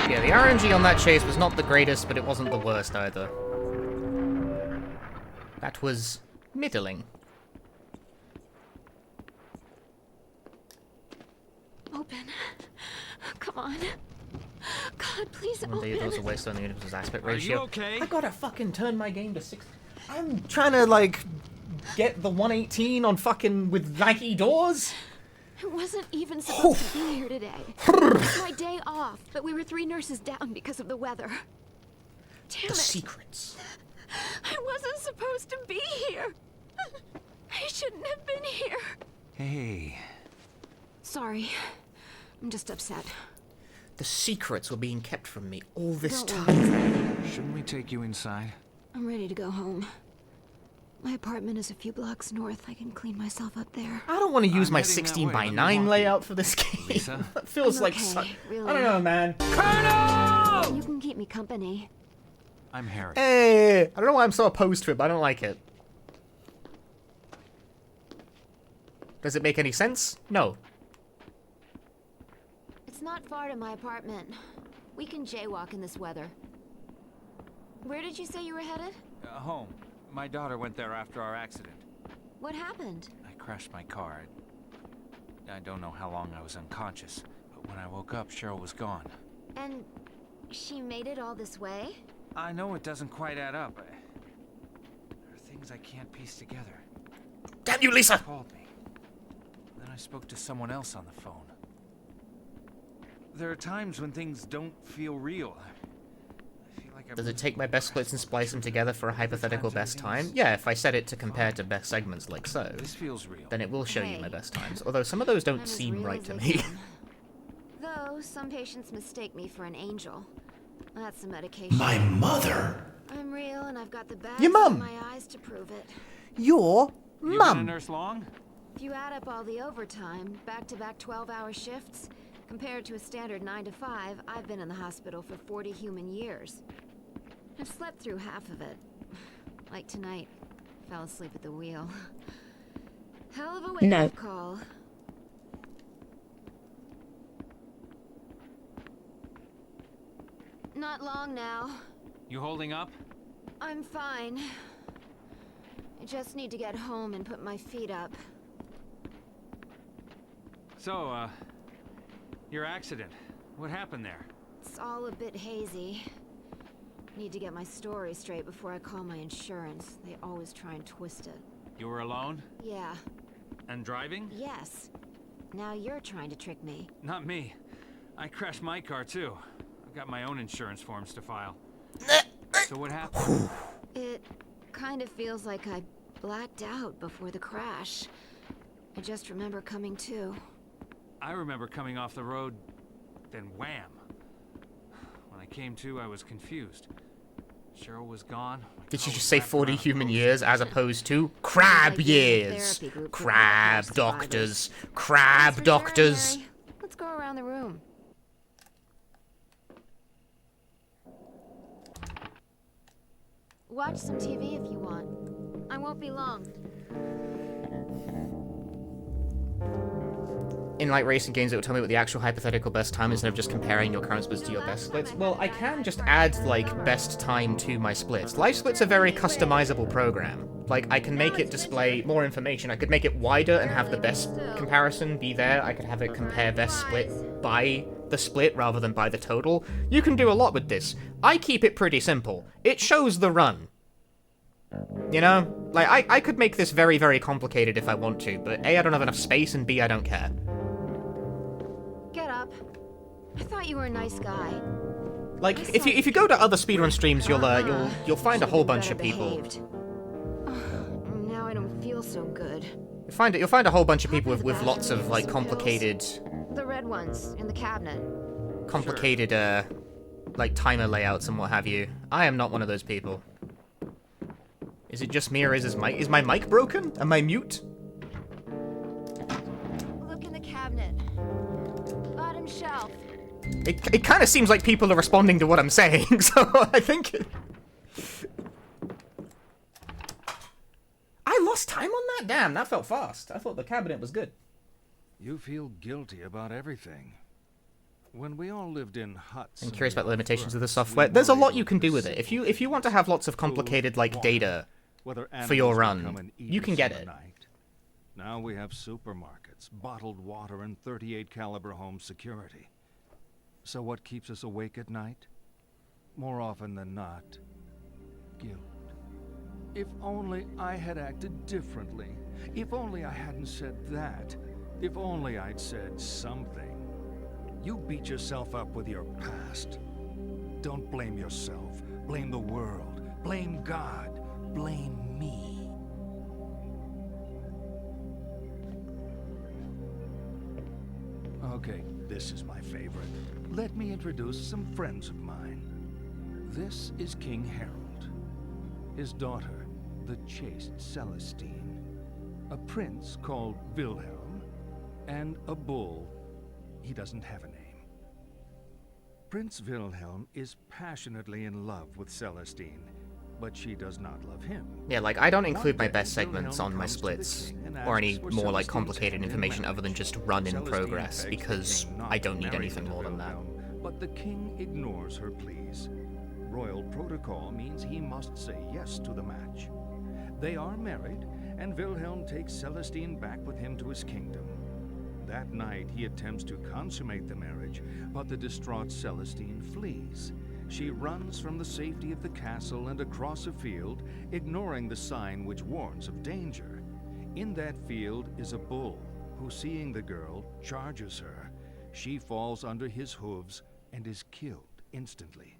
Speaker 2: Yeah, the RNG on that chase was not the greatest, but it wasn't the worst either. That was middling.
Speaker 4: Open. Come on. God, please
Speaker 2: One day
Speaker 4: open.
Speaker 2: those are waste on the universe's aspect
Speaker 3: Are you
Speaker 2: ratio.
Speaker 3: okay?
Speaker 2: I gotta fucking turn my game to 60. I'm trying to, like, get the 118 on fucking with laggy doors.
Speaker 4: I wasn't even supposed to be here today. It's my day off, but we were 3 nurses down because of the weather. Damn
Speaker 2: The
Speaker 4: it.
Speaker 2: secrets.
Speaker 4: I wasn't supposed to be here. I shouldn't have been here.
Speaker 3: Hey.
Speaker 4: Sorry. I'm just upset.
Speaker 2: The secrets were being kept from me all this
Speaker 4: Don't
Speaker 2: time.
Speaker 3: Shouldn't we take you inside?
Speaker 4: I'm ready to go home. My apartment is a few blocks north. I can clean myself up there.
Speaker 2: I don't want to use
Speaker 3: I'm
Speaker 2: my
Speaker 3: heading that
Speaker 2: 16
Speaker 3: way.
Speaker 2: by
Speaker 3: Let me
Speaker 2: 9
Speaker 3: walk
Speaker 2: layout for this game.
Speaker 3: Lisa?
Speaker 2: That feels
Speaker 4: I'm
Speaker 2: like
Speaker 4: okay,
Speaker 2: such...
Speaker 4: really.
Speaker 2: I don't know, man.
Speaker 4: You can keep me company.
Speaker 3: I'm Harry.
Speaker 2: Hey, I don't know why I'm so opposed to it, but I don't like it. Does it make any sense? No.
Speaker 4: It's not far to my apartment. We can jaywalk in this weather. Where did you say you were headed?
Speaker 3: Home. My daughter went there after our accident.
Speaker 4: What happened?
Speaker 3: I crashed my car. I don't know how long I was unconscious, but when I woke up, Cheryl was gone.
Speaker 4: And she made it all this way?
Speaker 3: I know it doesn't quite add up. There are things I can't piece together.
Speaker 2: Damn you, Lisa!
Speaker 3: She called me. Then I spoke to someone else on the phone. There are times when things don't feel real. I feel like
Speaker 2: Does it take my best splits and splice them together for a hypothetical best time? Yeah, if I set it to compare to best segments like so,
Speaker 3: This feels real.
Speaker 2: then it will show you my best times. Although some of those
Speaker 4: I'm
Speaker 2: don't
Speaker 4: as
Speaker 2: seem
Speaker 4: real
Speaker 2: right
Speaker 4: as
Speaker 2: to
Speaker 4: they
Speaker 2: me.
Speaker 4: can. Though, some patients mistake me for an angel. That's the medication.
Speaker 6: My mother?
Speaker 4: I'm real and I've got the bags
Speaker 2: Your mum.
Speaker 4: in my eyes to prove it.
Speaker 2: Your
Speaker 3: You been a
Speaker 2: mum!
Speaker 3: nurse long?
Speaker 4: If you add up all the overtime, back-to-back 12-hour shifts, compared to a standard 9 to 5, I've been in the hospital for 40 human years. I've slept through half of it. Like tonight. Fell asleep at the wheel. Hell of a wake-up
Speaker 12: No.
Speaker 4: call. Not long now.
Speaker 3: You holding up?
Speaker 4: I'm fine. I just need to get home and put my feet up.
Speaker 3: So, your accident. What happened there?
Speaker 4: It's all a bit hazy. Need to get my story straight before I call my insurance. They always try and twist it.
Speaker 3: You were alone?
Speaker 4: Yeah.
Speaker 3: And driving?
Speaker 4: Yes. Now you're trying to trick me.
Speaker 3: Not me. I crashed my car too. I've got my own insurance forms to file. So what happened?
Speaker 4: It kind of feels like I blacked out before the crash. I just remember coming to.
Speaker 3: I remember coming off the road, then wham. When I came to, I was confused. Cheryl was gone.
Speaker 2: Did you just say 40 human years as opposed to crab years? Crab doctors. Crab doctors.
Speaker 4: Let's go around the room. Watch some TV if you want. I won't be long.
Speaker 2: In like racing games, it will tell me what the actual hypothetical best time is instead of just comparing your current splits to your best splits. Well, I can just add like best time to my splits. Live splits are a very customizable program. Like, I can make it display more information. I could make it wider and have the best comparison be there. I could have it compare best split by the split rather than by the total. You can do a lot with this. I keep it pretty simple. It shows the run. You know? Like, I could make this very, very complicated if I want to, but A, I don't have enough space, and B, I don't care.
Speaker 4: Get up. I thought you were a nice guy.
Speaker 2: Like, if you go to other speedrun streams, you'll find a whole bunch of people.
Speaker 4: Now I don't feel so good.
Speaker 2: You'll find a whole bunch of people with lots of like complicated.
Speaker 4: The red ones in the cabinet.
Speaker 2: Complicated like timer layouts and what have you. I am not one of those people. Is it just me or is my mic broken? Am I mute?
Speaker 4: Look in the cabinet. Bottom shelf.
Speaker 2: It kind of seems like people are responding to what I'm saying, so I think I lost time on that? Damn, that felt fast. I thought the cabinet was good.
Speaker 1: You feel guilty about everything. When we all lived in huts.
Speaker 2: I'm curious about the limitations of the software. There's a lot you can do with it. If you want to have lots of complicated like data for your run, you can get it.
Speaker 1: Now we have supermarkets, bottled water, and 38 caliber home security. So what keeps us awake at night? More often than not, guilt. If only I had acted differently. If only I hadn't said that. If only I'd said something. You beat yourself up with your past. Don't blame yourself. Blame the world. Blame God. Blame me. Okay, this is my favorite. Let me introduce some friends of mine. This is King Harold. His daughter, the chaste Celestine. A prince called Wilhelm. And a bull. He doesn't have a name. Prince Wilhelm is passionately in love with Celestine, but she does not love him.
Speaker 2: Yeah, like, I don't include my best segments on my splits, or any more, like, complicated information other than just run in progress, because I don't need anything more than that.
Speaker 1: But the king ignores her pleas. Royal protocol means he must say yes to the match. They are married, and Wilhelm takes Celestine back with him to his kingdom. That night, he attempts to consummate the marriage, but the distraught Celestine flees. She runs from the safety of the castle and across a field, ignoring the sign which warns of danger. In that field is a bull, who, seeing the girl, charges her. She falls under his hooves and is killed instantly.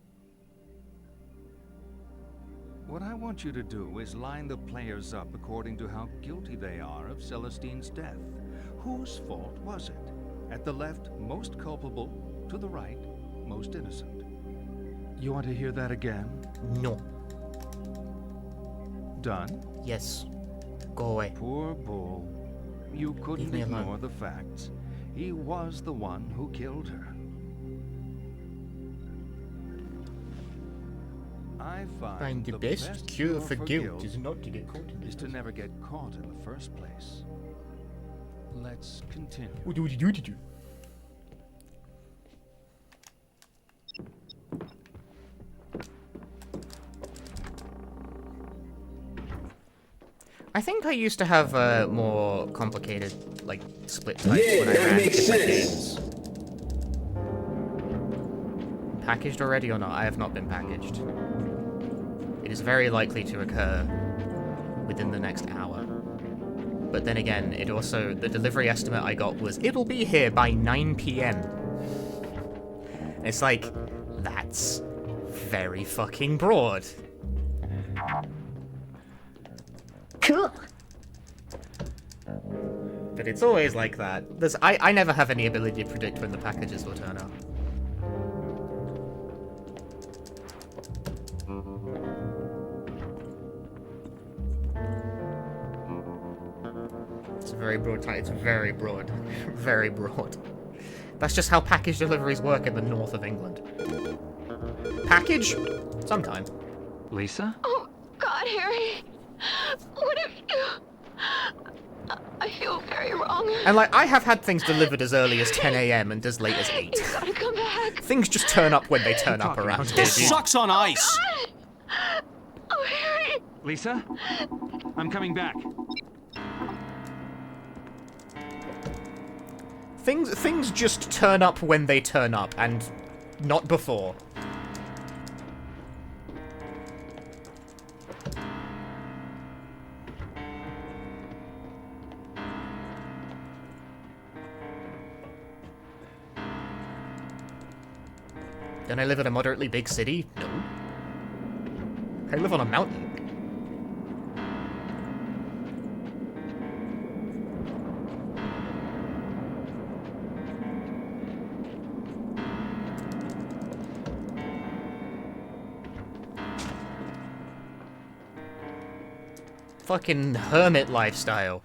Speaker 1: What I want you to do is line the players up according to how guilty they are of Celestine's death. Whose fault was it? At the left, most culpable. To the right, most innocent. You want to hear that again?
Speaker 2: No.
Speaker 1: Done?
Speaker 2: Yes. Go away.
Speaker 1: Poor bull. You couldn't ignore the facts. He was the one who killed her. I find
Speaker 2: the best cure for guilt is not to get caught in
Speaker 1: is to never get caught in the first place. Let's continue.
Speaker 2: What do? I think I used to have a more complicated, like, split types when I ran different games. Packaged already or not? I have not been packaged. It is very likely to occur within the next hour. But then again, it also, the delivery estimate I got was, it'll be here by 9 PM. It's like, that's very fucking broad.
Speaker 12: Cool.
Speaker 2: But it's always like that. I never have any ability to predict when the packages will turn up. It's a very broad time. It's very broad. Very broad. That's just how package deliveries work in the north of England. Package? Sometime.
Speaker 3: Lisa?
Speaker 12: Oh, God, Harry. What have you... I feel very wrong.
Speaker 2: And, like, I have had things delivered as early as 10 AM and as late as 8.
Speaker 12: You gotta come back.
Speaker 2: Things just turn up when they turn up around here.
Speaker 3: This sucks on ice!
Speaker 12: God. Oh, Harry.
Speaker 3: Lisa? I'm coming back.
Speaker 2: Things just turn up when they turn up, and not before. Don't I live in a moderately big city? No. I live on a mountain. Fucking hermit lifestyle.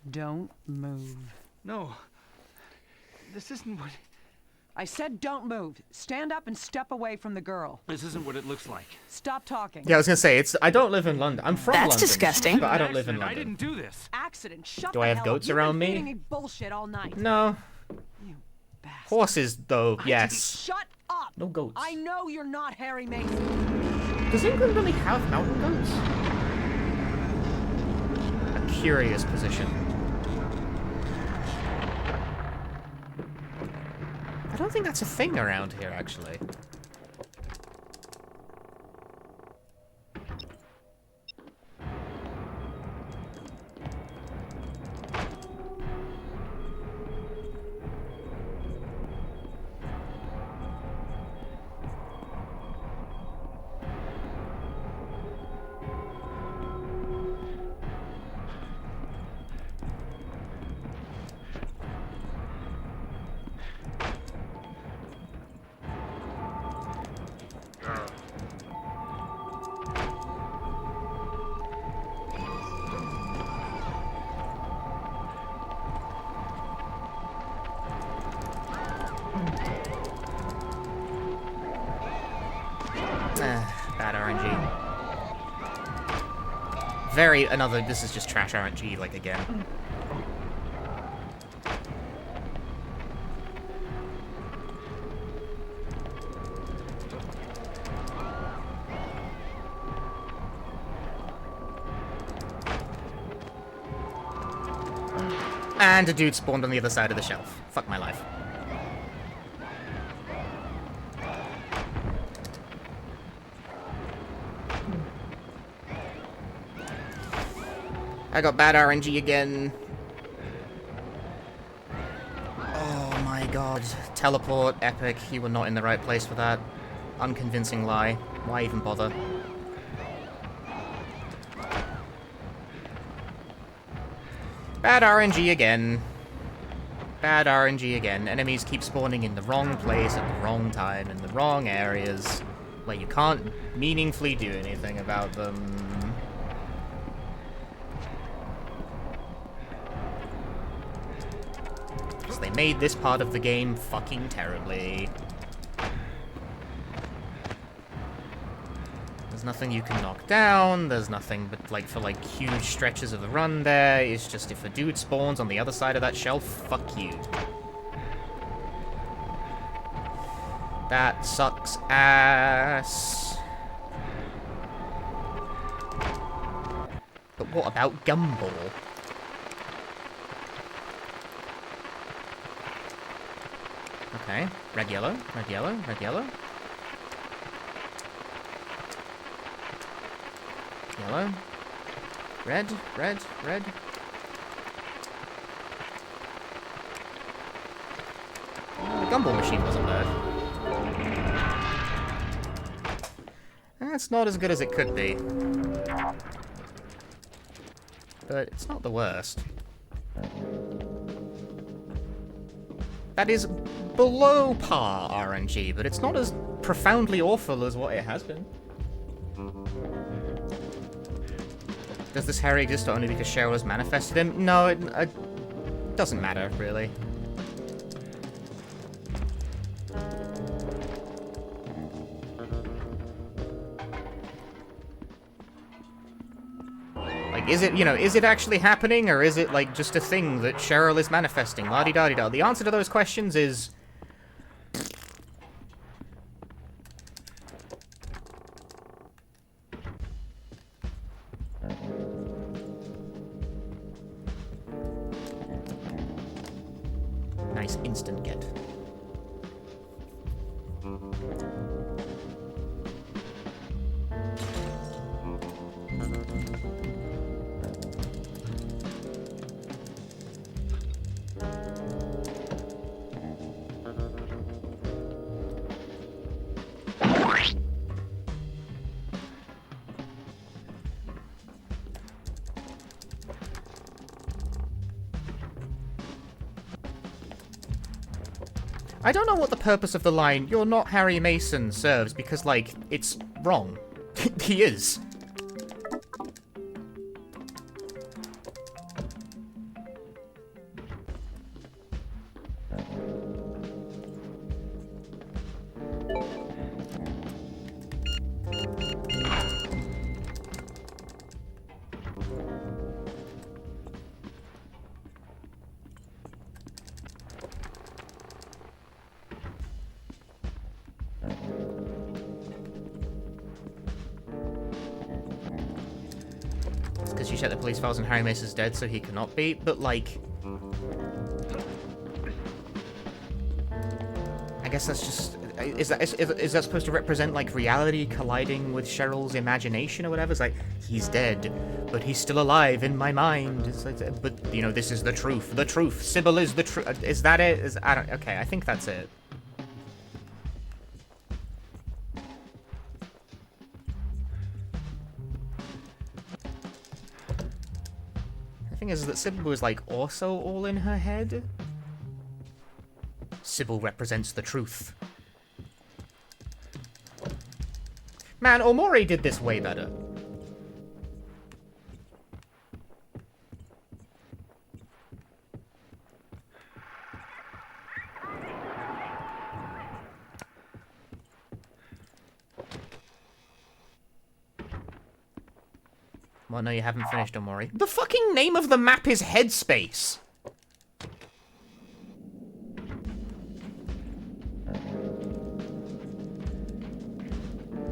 Speaker 5: Don't move.
Speaker 3: No. This isn't what...
Speaker 5: I said don't move. Stand up and step away from the girl.
Speaker 3: This isn't what it looks like.
Speaker 5: Stop talking.
Speaker 2: Yeah, I was gonna say, I don't live in London. I'm from London.
Speaker 12: That's disgusting.
Speaker 2: But I don't live in
Speaker 3: I
Speaker 2: London.
Speaker 3: didn't do this.
Speaker 5: Accident. Shut
Speaker 2: Do
Speaker 5: the
Speaker 2: I have
Speaker 5: hell
Speaker 2: goats
Speaker 5: up. You've
Speaker 2: around
Speaker 5: been
Speaker 2: me?
Speaker 5: feeding me bullshit all night.
Speaker 2: No.
Speaker 5: You bastard.
Speaker 2: Horses, though, yes.
Speaker 5: Shut up.
Speaker 2: No goats.
Speaker 5: I know you're not Harry Mason.
Speaker 2: Does England really have mountain goats? A curious position. I don't think that's a thing around here, actually. Bad RNG. This is just trash RNG, like, again. And a dude spawned on the other side of the shelf. Fuck my life. I got bad RNG again. Oh my god. Teleport, epic. You were not in the right place for that. Unconvincing lie. Why even bother? Bad RNG again. Bad RNG again. Enemies keep spawning in the wrong place at the wrong time in the wrong areas where you can't meaningfully do anything about them. Because they made this part of the game fucking terribly. There's nothing you can knock down, there's nothing but, like, for, like, huge stretches of the run there. It's just if a dude spawns on the other side of that shelf, fuck you. That sucks ass. But what about Gumball? Okay, red, yellow, red, yellow, red, yellow. Yellow. Red, red, red. The gumball machine wasn't bad. That's not as good as it could be. But it's not the worst. That is below par RNG, but it's not as profoundly awful as what it has been. Does this Harry exist only because Cheryl has manifested him? No, it doesn't matter, really. Like, is it, you know, is it actually happening, or is it, like, just a thing that Cheryl is manifesting? La-di-da-di-da. The answer to those questions is... Nice instant get. I don't know what the purpose of the line, "You're not Harry Mason," serves, because, like, it's wrong. He is. Because you check the police files and Harry Mason's dead, so he cannot be, but, like... I guess that's just... Is that supposed to represent, like, reality colliding with Cheryl's imagination or whatever? It's like, he's dead, but he's still alive in my mind. It's like, but, you know, this is the truth. The truth. Sybil is the truth. Is that it? I don't... Okay, I think that's it. The thing is that Sybil was, like, also all in her head. Sybil represents the truth. Man, Omori did this way better. Well, no, you haven't finished, Omori. The fucking name of the map is Headspace.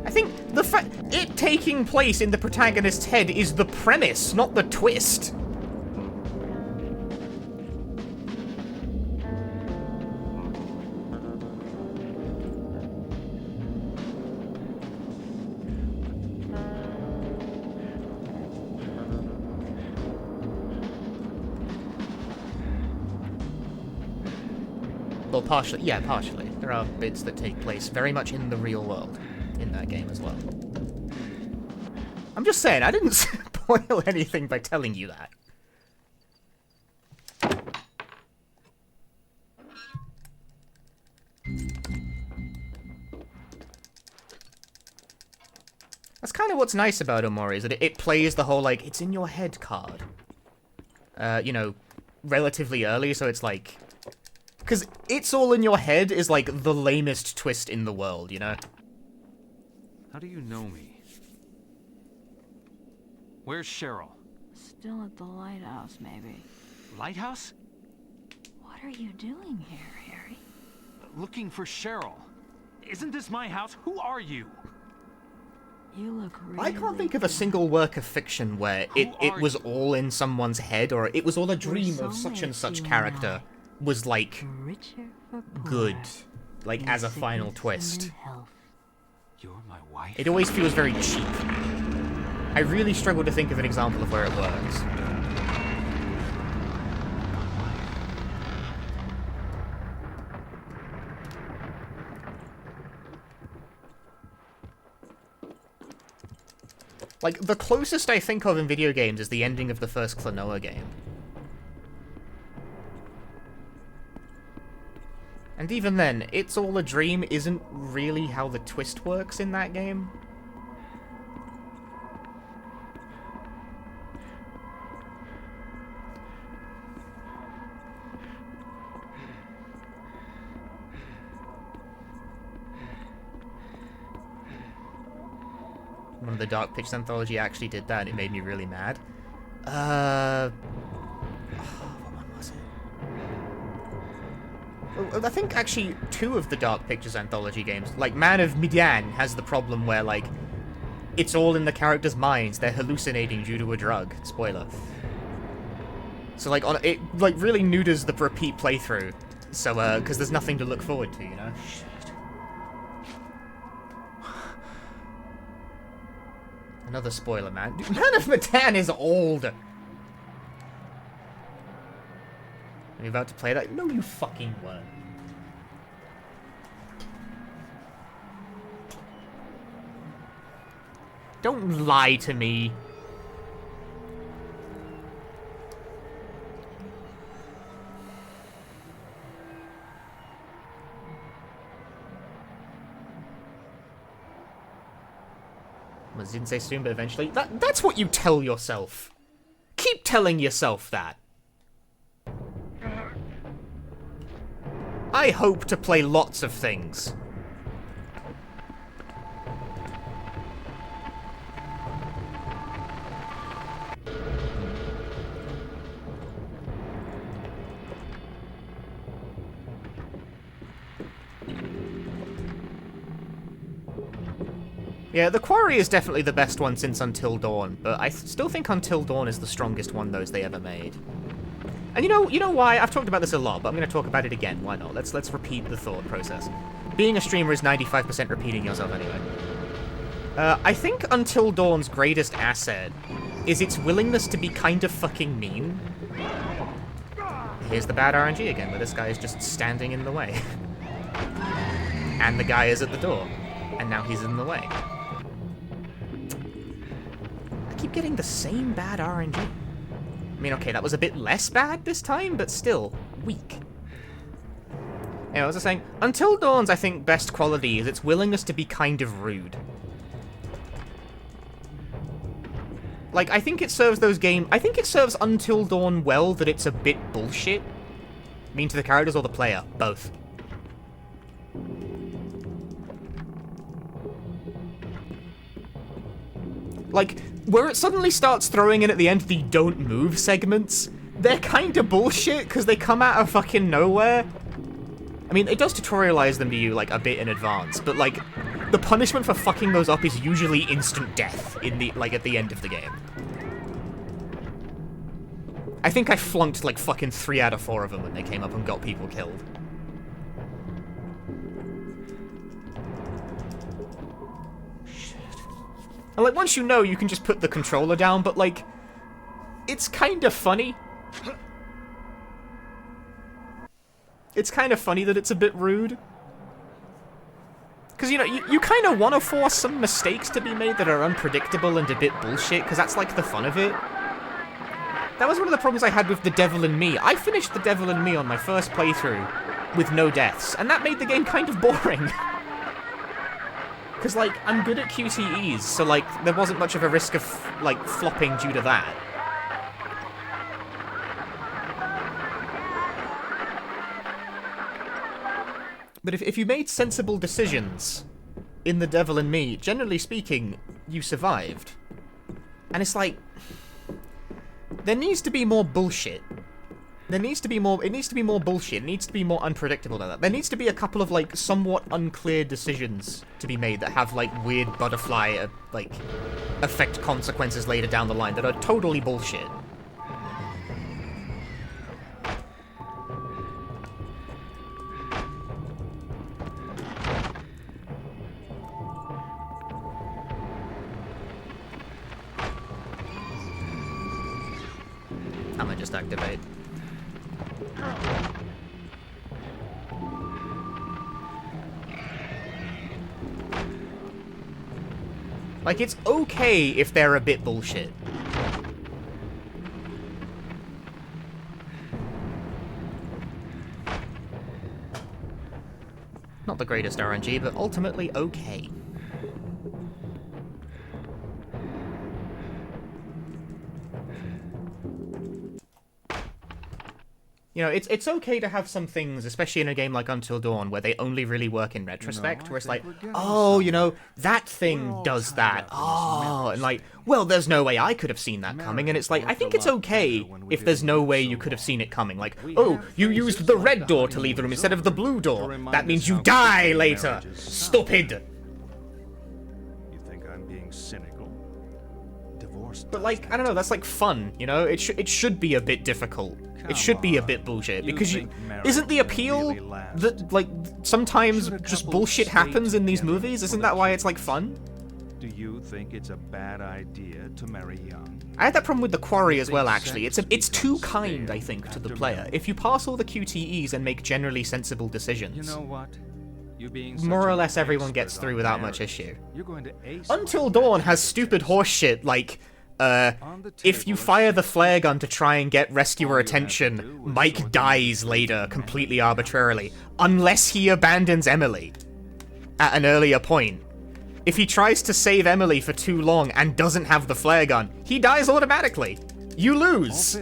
Speaker 2: I think the fact it taking place in the protagonist's head is the premise, not the twist. Well, partially, yeah, partially. There are bits that take place very much in the real world in that game as well. I'm just saying, I didn't spoil anything by telling you that. That's kind of what's nice about Omori, is that it plays the whole, like, it's in your head card. You know, relatively early, so it's like... Because it's all in your head is, like, the lamest twist in the world, you know?
Speaker 3: How do you know me? Where's Cheryl?
Speaker 13: Still at the lighthouse, maybe.
Speaker 3: Lighthouse?
Speaker 13: What are you doing here, Harry?
Speaker 3: Looking for Cheryl. Isn't this my house? Who are you?
Speaker 13: You look really
Speaker 2: I can't think of a single work of fiction where it was all in someone's head, or it was all a dream of such and such character was, like, good, like, as a final twist.
Speaker 3: You're my wife?
Speaker 2: It always feels very cheap. I really struggle to think of an example of where it works. Like, the closest I think of in video games is the ending of the first Klonoa game. And even then, It's All a Dream isn't really how the twist works in that game. One of the Dark Pictures anthology actually did that, and it made me really mad. What one was it? I think actually 2 of the Dark Pictures anthology games, like Man of Medan, has the problem where, like, it's all in the characters' minds. They're hallucinating due to a drug. Spoiler. So, like, it like really neuters the repeat playthrough. So, because there's nothing to look forward to, you know. Another spoiler, man. Dude, Man of Medan is old! Are you about to play that? No, you fucking weren't. Don't lie to me. I didn't say soon, but eventually. That's what you tell yourself. Keep telling yourself that. I hope to play lots of things. Yeah, The Quarry is definitely the best one since Until Dawn, but I still think Until Dawn is the strongest one they ever made. And you know why? I've talked about this a lot, but I'm going to talk about it again. Why not? Let's repeat the thought process. Being a streamer is 95% repeating yourself anyway. I think Until Dawn's greatest asset is its willingness to be kind of fucking mean. Here's the bad RNG again, where this guy is just standing in the way. And the guy is at the door. And now he's in the way. I keep getting the same bad RNG. I mean, okay, that was a bit less bad this time, but still, weak. Anyway, as I was saying, Until Dawn's, I think, best quality is its willingness to be kind of rude. Like, I think it serves I think it serves Until Dawn well that it's a bit bullshit. Mean to the characters or the player? Both. Like, where it suddenly starts throwing in at the end the don't move segments, they're kinda bullshit, because they come out of fucking nowhere. I mean, it does tutorialize them to you, like, a bit in advance, but, like, the punishment for fucking those up is usually instant death in the, like, at the end of the game. I think I flunked, like, fucking 3 out of 4 of them when they came up and got people killed. And, like, once you know, you can just put the controller down, but, like, it's kind of funny. It's kind of funny that it's a bit rude. Because, you know, you kind of want to force some mistakes to be made that are unpredictable and a bit bullshit, because that's, like, the fun of it. That was one of the problems I had with The Devil in Me. I finished The Devil in Me on my first playthrough with no deaths, and that made the game kind of boring. Because, like, I'm good at QTEs, so, like, there wasn't much of a risk of, like, flopping due to that. But if you made sensible decisions in The Devil in Me, generally speaking, you survived. And it's like, there needs to be more bullshit. There needs to be more. It needs to be more bullshit. It needs to be more unpredictable than that. There needs to be a couple of like somewhat unclear decisions to be made that have like weird butterfly like affect consequences later down the line that are totally bullshit. I might just activate. Like, it's okay if they're a bit bullshit. Not the greatest RNG, but ultimately okay. You know, it's okay to have some things, especially in a game like Until Dawn, where they only really work in retrospect, where it's like, oh, you know, that thing does that. Oh, and like, well, there's no way I could have seen that coming. And it's like, I think it's okay if there's no way you could have seen it coming. Like, oh, you used the red door to leave the room instead of the blue door. That means you die later. Stupid.
Speaker 1: You think I'm being cynical? Divorced.
Speaker 2: But like, I don't know, that's like fun, you know? It should be a bit difficult. It should be a bit bullshit, because isn't the appeal that, like, sometimes just bullshit happens in these movies? Isn't that why it's, like, fun?
Speaker 1: Do you think it's a bad idea to marry young?
Speaker 2: I had that problem with The Quarry as well, actually. It's too kind, I think, to the player. If you pass all the QTEs and make generally sensible decisions,
Speaker 1: you know what?
Speaker 2: More or less everyone gets through without much issue. Until Dawn has stupid horseshit like, if you fire the flare gun to try and get rescuer attention, Mike dies later completely arbitrarily, unless he abandons Emily at an earlier point. If he tries to save Emily for too long and doesn't have the flare gun, he dies automatically. You lose.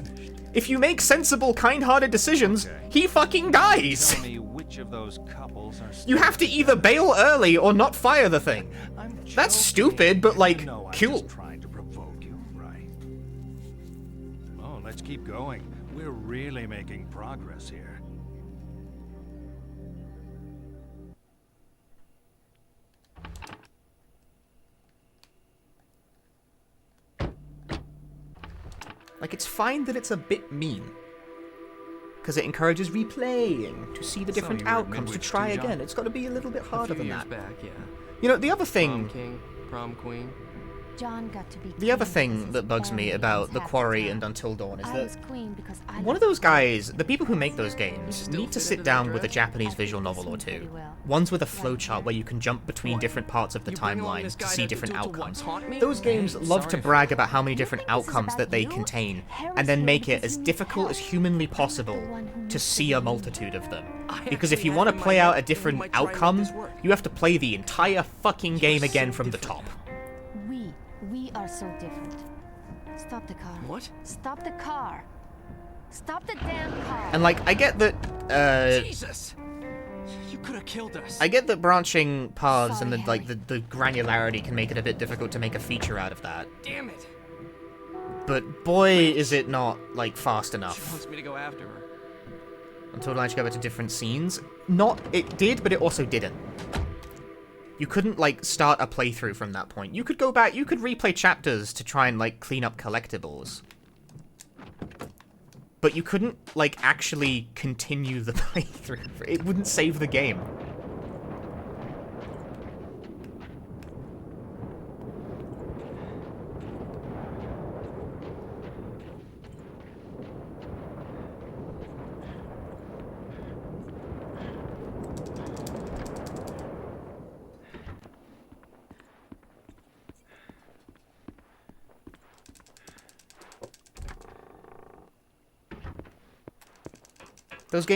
Speaker 2: If you make sensible, kind-hearted decisions, he fucking dies.
Speaker 1: Tell me which of those couples are
Speaker 2: You have to either bail early or not fire the thing. That's stupid, but like, cool.
Speaker 1: Let's keep going. We're really making progress here.
Speaker 2: Like, it's fine that it's a bit mean. Because it encourages replaying, to see the different outcomes, to try again. It's got to be a little bit harder than that.
Speaker 14: Back, yeah.
Speaker 2: You know, the other thing...
Speaker 14: Prom king, prom queen.
Speaker 4: John got to be
Speaker 2: the other thing that bugs me about The Quarry and Until Dawn is that one of those guys, the people who make those games, need to sit down with a Japanese visual novel or two. Ones with a flowchart where you can jump between different parts of the timeline to see different outcomes. Those games love to brag about how many different outcomes that they contain, and then make it as difficult as humanly possible to see a multitude of them. Because if you want to play out a different outcome, you have to play the entire fucking game again from the top.
Speaker 4: We are so different. Stop the car.
Speaker 14: What?
Speaker 4: Stop the car. Stop the damn car.
Speaker 2: And like, I get that,
Speaker 14: Jesus! You could have killed us.
Speaker 2: I get that branching paths and the granularity can make it a bit difficult to make a feature out of that.
Speaker 14: Damn it!
Speaker 2: But boy, is it not, like, fast enough.
Speaker 14: She wants me to go after her.
Speaker 2: Until I should go back to different scenes. It did, but it also didn't. You couldn't, like, start a playthrough from that point. You could go back, you could replay chapters to try and, like, clean up collectibles. But you couldn't, like, actually continue the playthrough. It wouldn't save the game.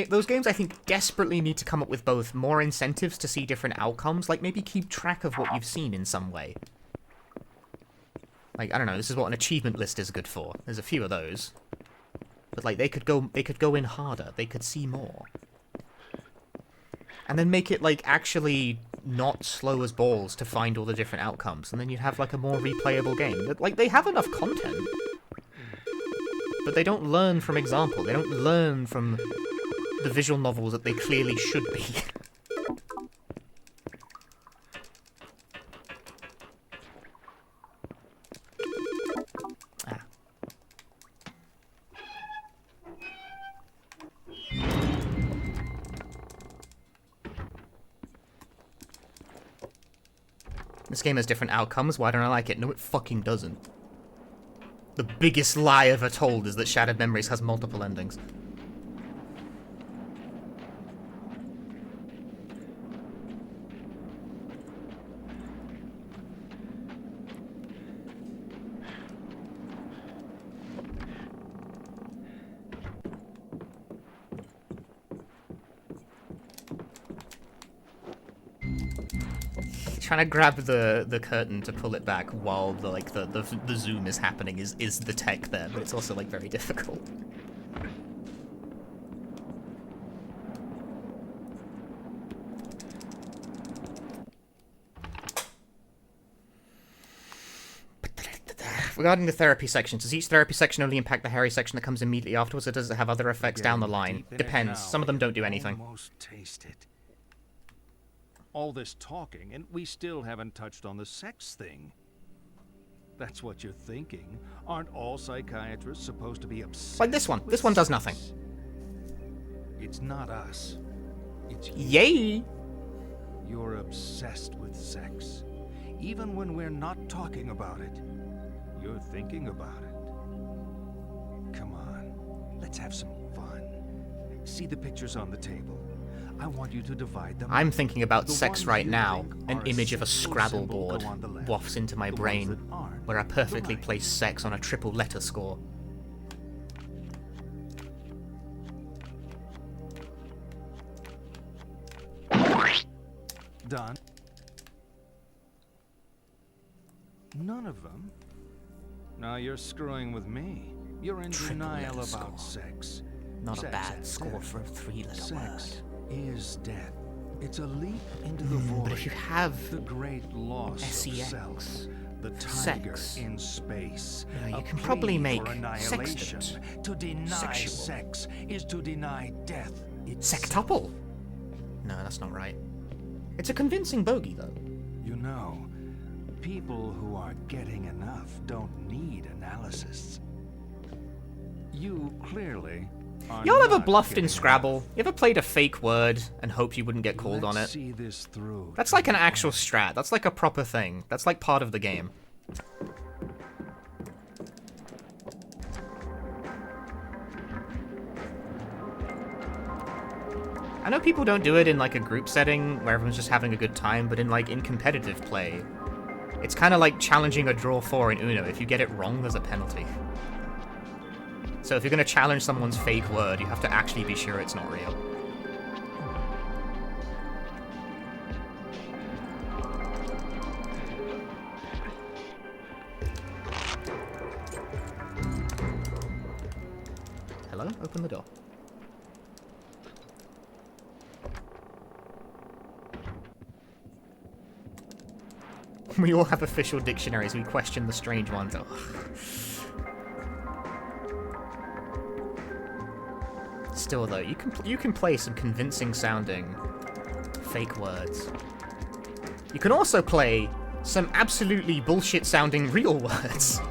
Speaker 2: Those games, I think, desperately need to come up with both more incentives to see different outcomes, like maybe keep track of what you've seen in some way. Like, I don't know, this is what an achievement list is good for. There's a few of those. But like, they could go in harder, they could see more. And then make it, like, actually not slow as balls to find all the different outcomes, and then you'd have, like, a more replayable game. Like, they have enough content. but they don't learn from example. They don't learn from the visual novels that they clearly should be. This game has different outcomes, why don't I like it? No, it fucking doesn't. The biggest lie ever told is that Shattered Memories has multiple endings. Trying to grab the curtain to pull it back while the zoom is happening is the tech there, but it's also like very difficult. Regarding the therapy sections, does each therapy section only impact the Harry section that comes immediately afterwards, or does it have other effects down the line? Depends. Some of them don't do anything.
Speaker 1: Almost taste it. All this talking, and we still haven't touched on the sex thing. That's what you're thinking. Aren't all psychiatrists supposed to be obsessed?
Speaker 2: Like this one. This one does nothing.
Speaker 1: It's not us. It's you.
Speaker 2: Yay!
Speaker 1: You're obsessed with sex. Even when we're not talking about it, you're thinking about it. Come on, let's have some fun. See the pictures on the table. I want you to divide them.
Speaker 2: I'm thinking about sex right now. An image of a Scrabble board wafts into my brain, where I perfectly place sex on a triple letter score.
Speaker 1: Done. None of them? Now you're screwing with me. You're in denial about sex.
Speaker 2: Not a bad score for a three-letter word.
Speaker 1: Is death. It's a leap into the void.
Speaker 2: But if you have
Speaker 1: the great loss
Speaker 2: SEX,
Speaker 1: of self, the tiger
Speaker 2: sex,
Speaker 1: in space,
Speaker 2: you can probably make
Speaker 1: annihilation.
Speaker 2: sextant.
Speaker 1: To deny
Speaker 2: Sexual.
Speaker 1: sex is to deny death.
Speaker 2: Sectuple? No, that's not right. It's a convincing bogey, though.
Speaker 1: You know, people who are getting enough don't need analysis. You clearly.
Speaker 2: Y'all ever bluffed in Scrabble? You ever played a fake word and hoped you wouldn't get called on it?
Speaker 1: See this through.
Speaker 2: That's like an actual strat. That's like a proper thing. That's like part of the game. I know people don't do it in like a group setting where everyone's just having a good time, but in competitive play, it's kind of like challenging a draw 4 in Uno. If you get it wrong, there's a penalty. So if you're going to challenge someone's fake word, you have to actually be sure it's not real. Hello? Open the door. We all have official dictionaries. We question the strange ones. Oh. Still, though, you can play some convincing sounding fake words. You can also play some absolutely bullshit sounding real words.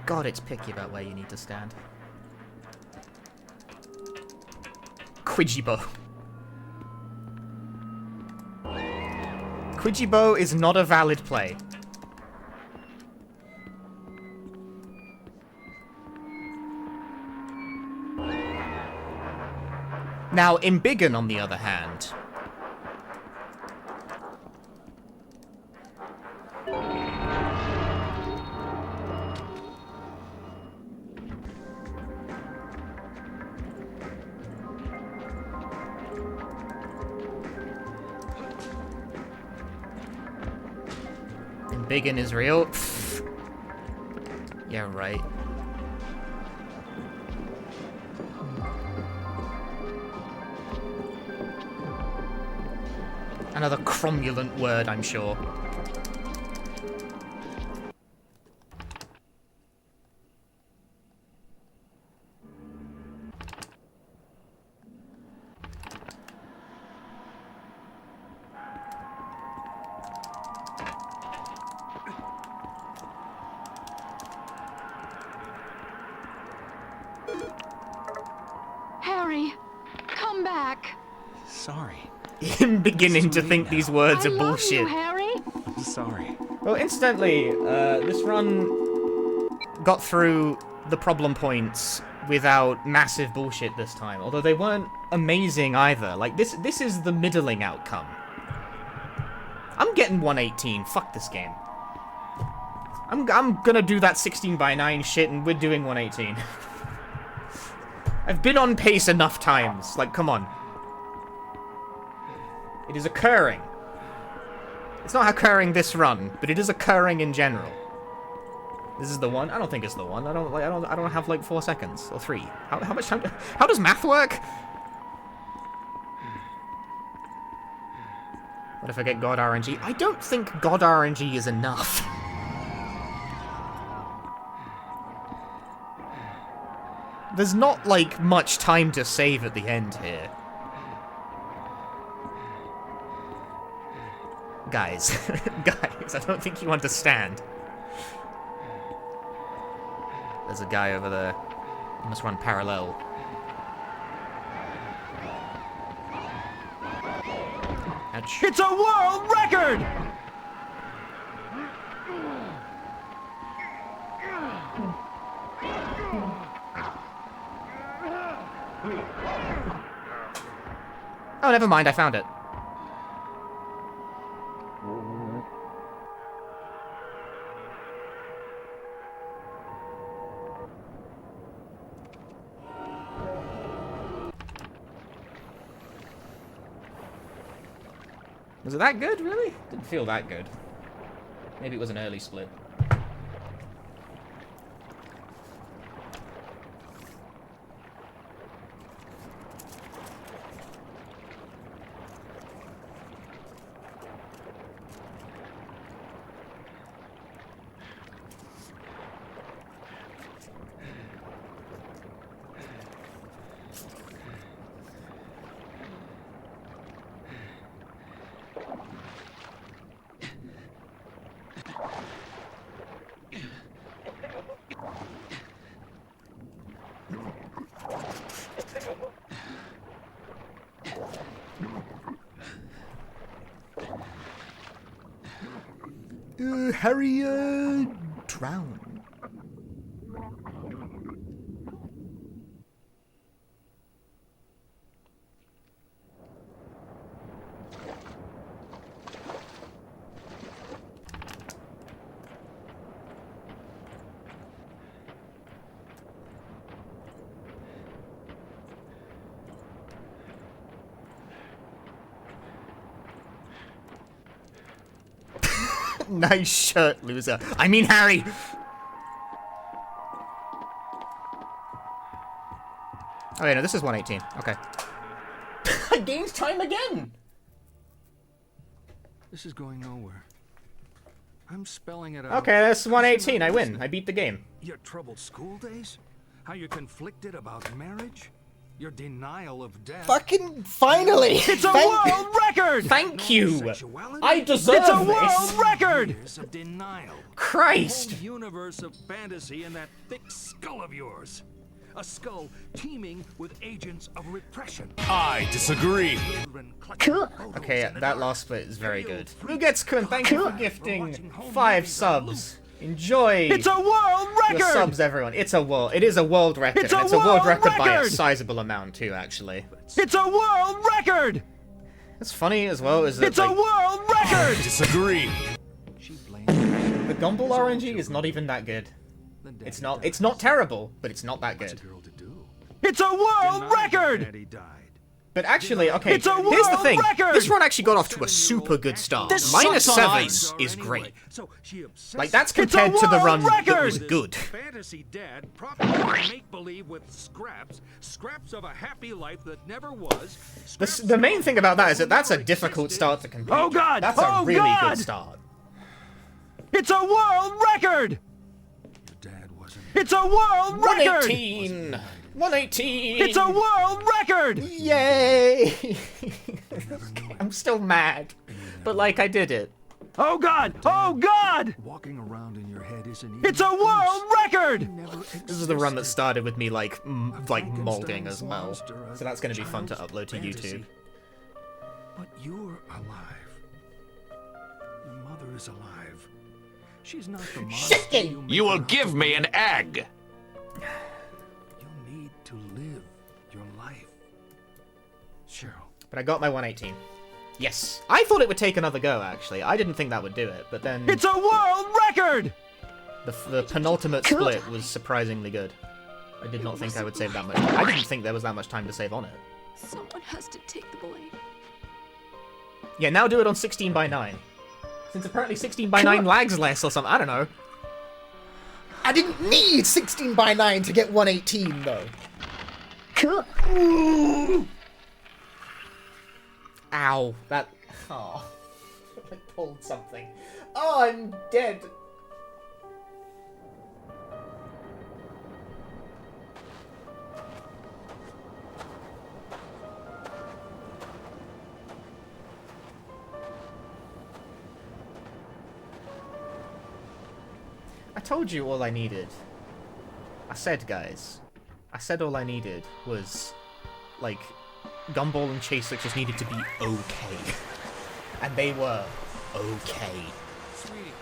Speaker 2: God, it's picky about where you need to stand. Quidjibo. Quidjibo is not a valid play. Now, Embiggen, on the other hand... Embiggen is real? Pfft. Yeah, right. Another cromulent word, I'm sure.
Speaker 12: Harry, come back.
Speaker 3: Sorry.
Speaker 2: Him beginning to think these words
Speaker 12: I
Speaker 2: are
Speaker 12: love
Speaker 2: bullshit.
Speaker 12: you, Harry.
Speaker 3: I'm sorry.
Speaker 2: Well, incidentally, this run got through the problem points without massive bullshit this time. Although they weren't amazing either. Like, this is the middling outcome. I'm getting 118. Fuck this game. I'm gonna do that 16:9 shit, and we're doing 118. I've been on pace enough times. Like, come on. It is occurring. It's not occurring this run, but it is occurring in general. This is the one. I don't think it's the one. I don't have like 4 seconds or 3. How much time? How does math work? What if I get God RNG? I don't think God RNG is enough. There's not like much time to save at the end here. Guys, guys, I don't think you understand. There's a guy over there. He must run parallel. Ouch.
Speaker 14: It's a world record!
Speaker 2: Oh, never mind, I found it. Was it that good, really? Didn't feel that good. Maybe it was an early split. Harry, drown. Nice shirt, loser. I mean Harry! Oh yeah, no, this is 118. Okay. I gained time again!
Speaker 1: This is going nowhere. I'm spelling it out.
Speaker 2: Okay, that's 118. I win. I beat the game.
Speaker 1: Your troubled school days? How you're conflicted about marriage? Your denial of death?
Speaker 10: Fucking finally!
Speaker 14: It's a world record!
Speaker 2: Thank you! I deserve
Speaker 14: It's a
Speaker 2: this!
Speaker 14: world record!
Speaker 1: Years of denial.
Speaker 2: Christ!
Speaker 1: A whole universe of fantasy in that thick skull of yours. A skull teeming with agents of repression.
Speaker 7: I disagree.
Speaker 12: Cool.
Speaker 2: Okay, that last split is very good. Mugetsu-kun, thank you for gifting 5 subs. Enjoy.
Speaker 14: It's a world record!
Speaker 2: Your subs, everyone. It is a world record.
Speaker 14: It's a
Speaker 2: and it's a world
Speaker 14: world
Speaker 2: record by a
Speaker 14: record!
Speaker 2: sizable amount too, actually.
Speaker 14: It's a world record!
Speaker 2: What's funny as well is that
Speaker 14: It's a world record!
Speaker 7: Disagree.
Speaker 2: the Gumball RNG is not even that good. It's not terrible, but it's not that good.
Speaker 14: It's a world record!
Speaker 1: Daddy died.
Speaker 2: But actually, okay,
Speaker 14: It's a
Speaker 2: here's the
Speaker 14: world
Speaker 2: thing.
Speaker 14: record!
Speaker 2: This run actually got off to a super good start.
Speaker 14: This
Speaker 2: Minus
Speaker 14: sucks on
Speaker 2: 7
Speaker 14: ice.
Speaker 2: is great.
Speaker 1: So she obsessed
Speaker 2: Like, that's
Speaker 14: It's a
Speaker 2: compared to the run
Speaker 14: world
Speaker 2: that was
Speaker 14: record!
Speaker 2: good.
Speaker 1: fantasy dad propagating make-believe with scraps of a happy life that never was.
Speaker 2: The main thing about that is that that's a difficult start to complete.
Speaker 14: Oh God!
Speaker 2: That's a
Speaker 14: Oh
Speaker 2: really
Speaker 14: God!
Speaker 2: good start.
Speaker 14: It's a world record!
Speaker 1: Your dad wasn't.
Speaker 14: It's a world record!
Speaker 2: 118! 118!
Speaker 14: It's a world record!
Speaker 2: Yay! I'm still mad. But, like, I did it.
Speaker 14: Oh God! Oh God!
Speaker 1: Walking around in your head isn't even
Speaker 14: It's a world record!
Speaker 2: This is the run that started with me, like molding as well. So that's going to be fun to upload to YouTube.
Speaker 1: But you're alive. Your mother is alive. She's not the monster
Speaker 7: You will give me an egg.
Speaker 1: You need to live your life. Cheryl.
Speaker 2: But I got my 118. Yes. I thought it would take another go, actually. I didn't think that would do it, but then...
Speaker 14: It's a world record!
Speaker 2: The penultimate split was surprisingly good. I did not think I would save that much. I didn't think there was that much time to save on it.
Speaker 12: Someone has to take the blame.
Speaker 2: Yeah, now do it on 16 by 9. Since apparently 16 by 9 lags less or something. I don't know.
Speaker 10: I didn't need 16 by 9 to get 118, though.
Speaker 2: Ow. That... Oh. I pulled something. Oh, I'm dead. I told you all I needed. I said, guys. I said all I needed was, like, Gumball and Chase just needed to be okay. And they were okay.
Speaker 3: Sweetie.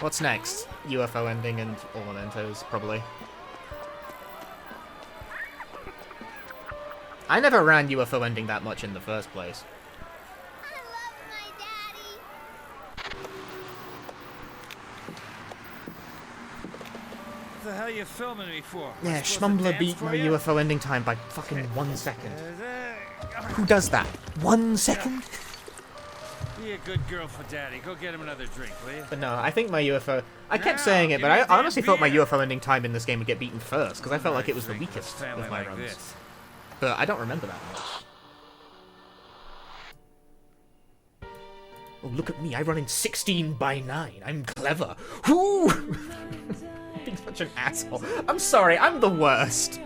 Speaker 2: What's next? UFO ending and all mementos, probably. I never ran UFO ending that much in the first place.
Speaker 3: What the hell are you filming me for?
Speaker 2: Yeah, Schmumbler beat my UFO ending time by fucking 1 second. Who does that? 1 second?
Speaker 3: Be a good girl for Daddy. Go get him another drink, will you?
Speaker 2: But no, I think my UFO... I kept saying it, but I honestly thought my UFO ending time in this game would get beaten first, because I felt like it was the weakest of my runs. But I don't remember that much. Oh, look at me, I run in 16 by 9. I'm clever. Whoo! Being such an asshole. I'm sorry, I'm the worst.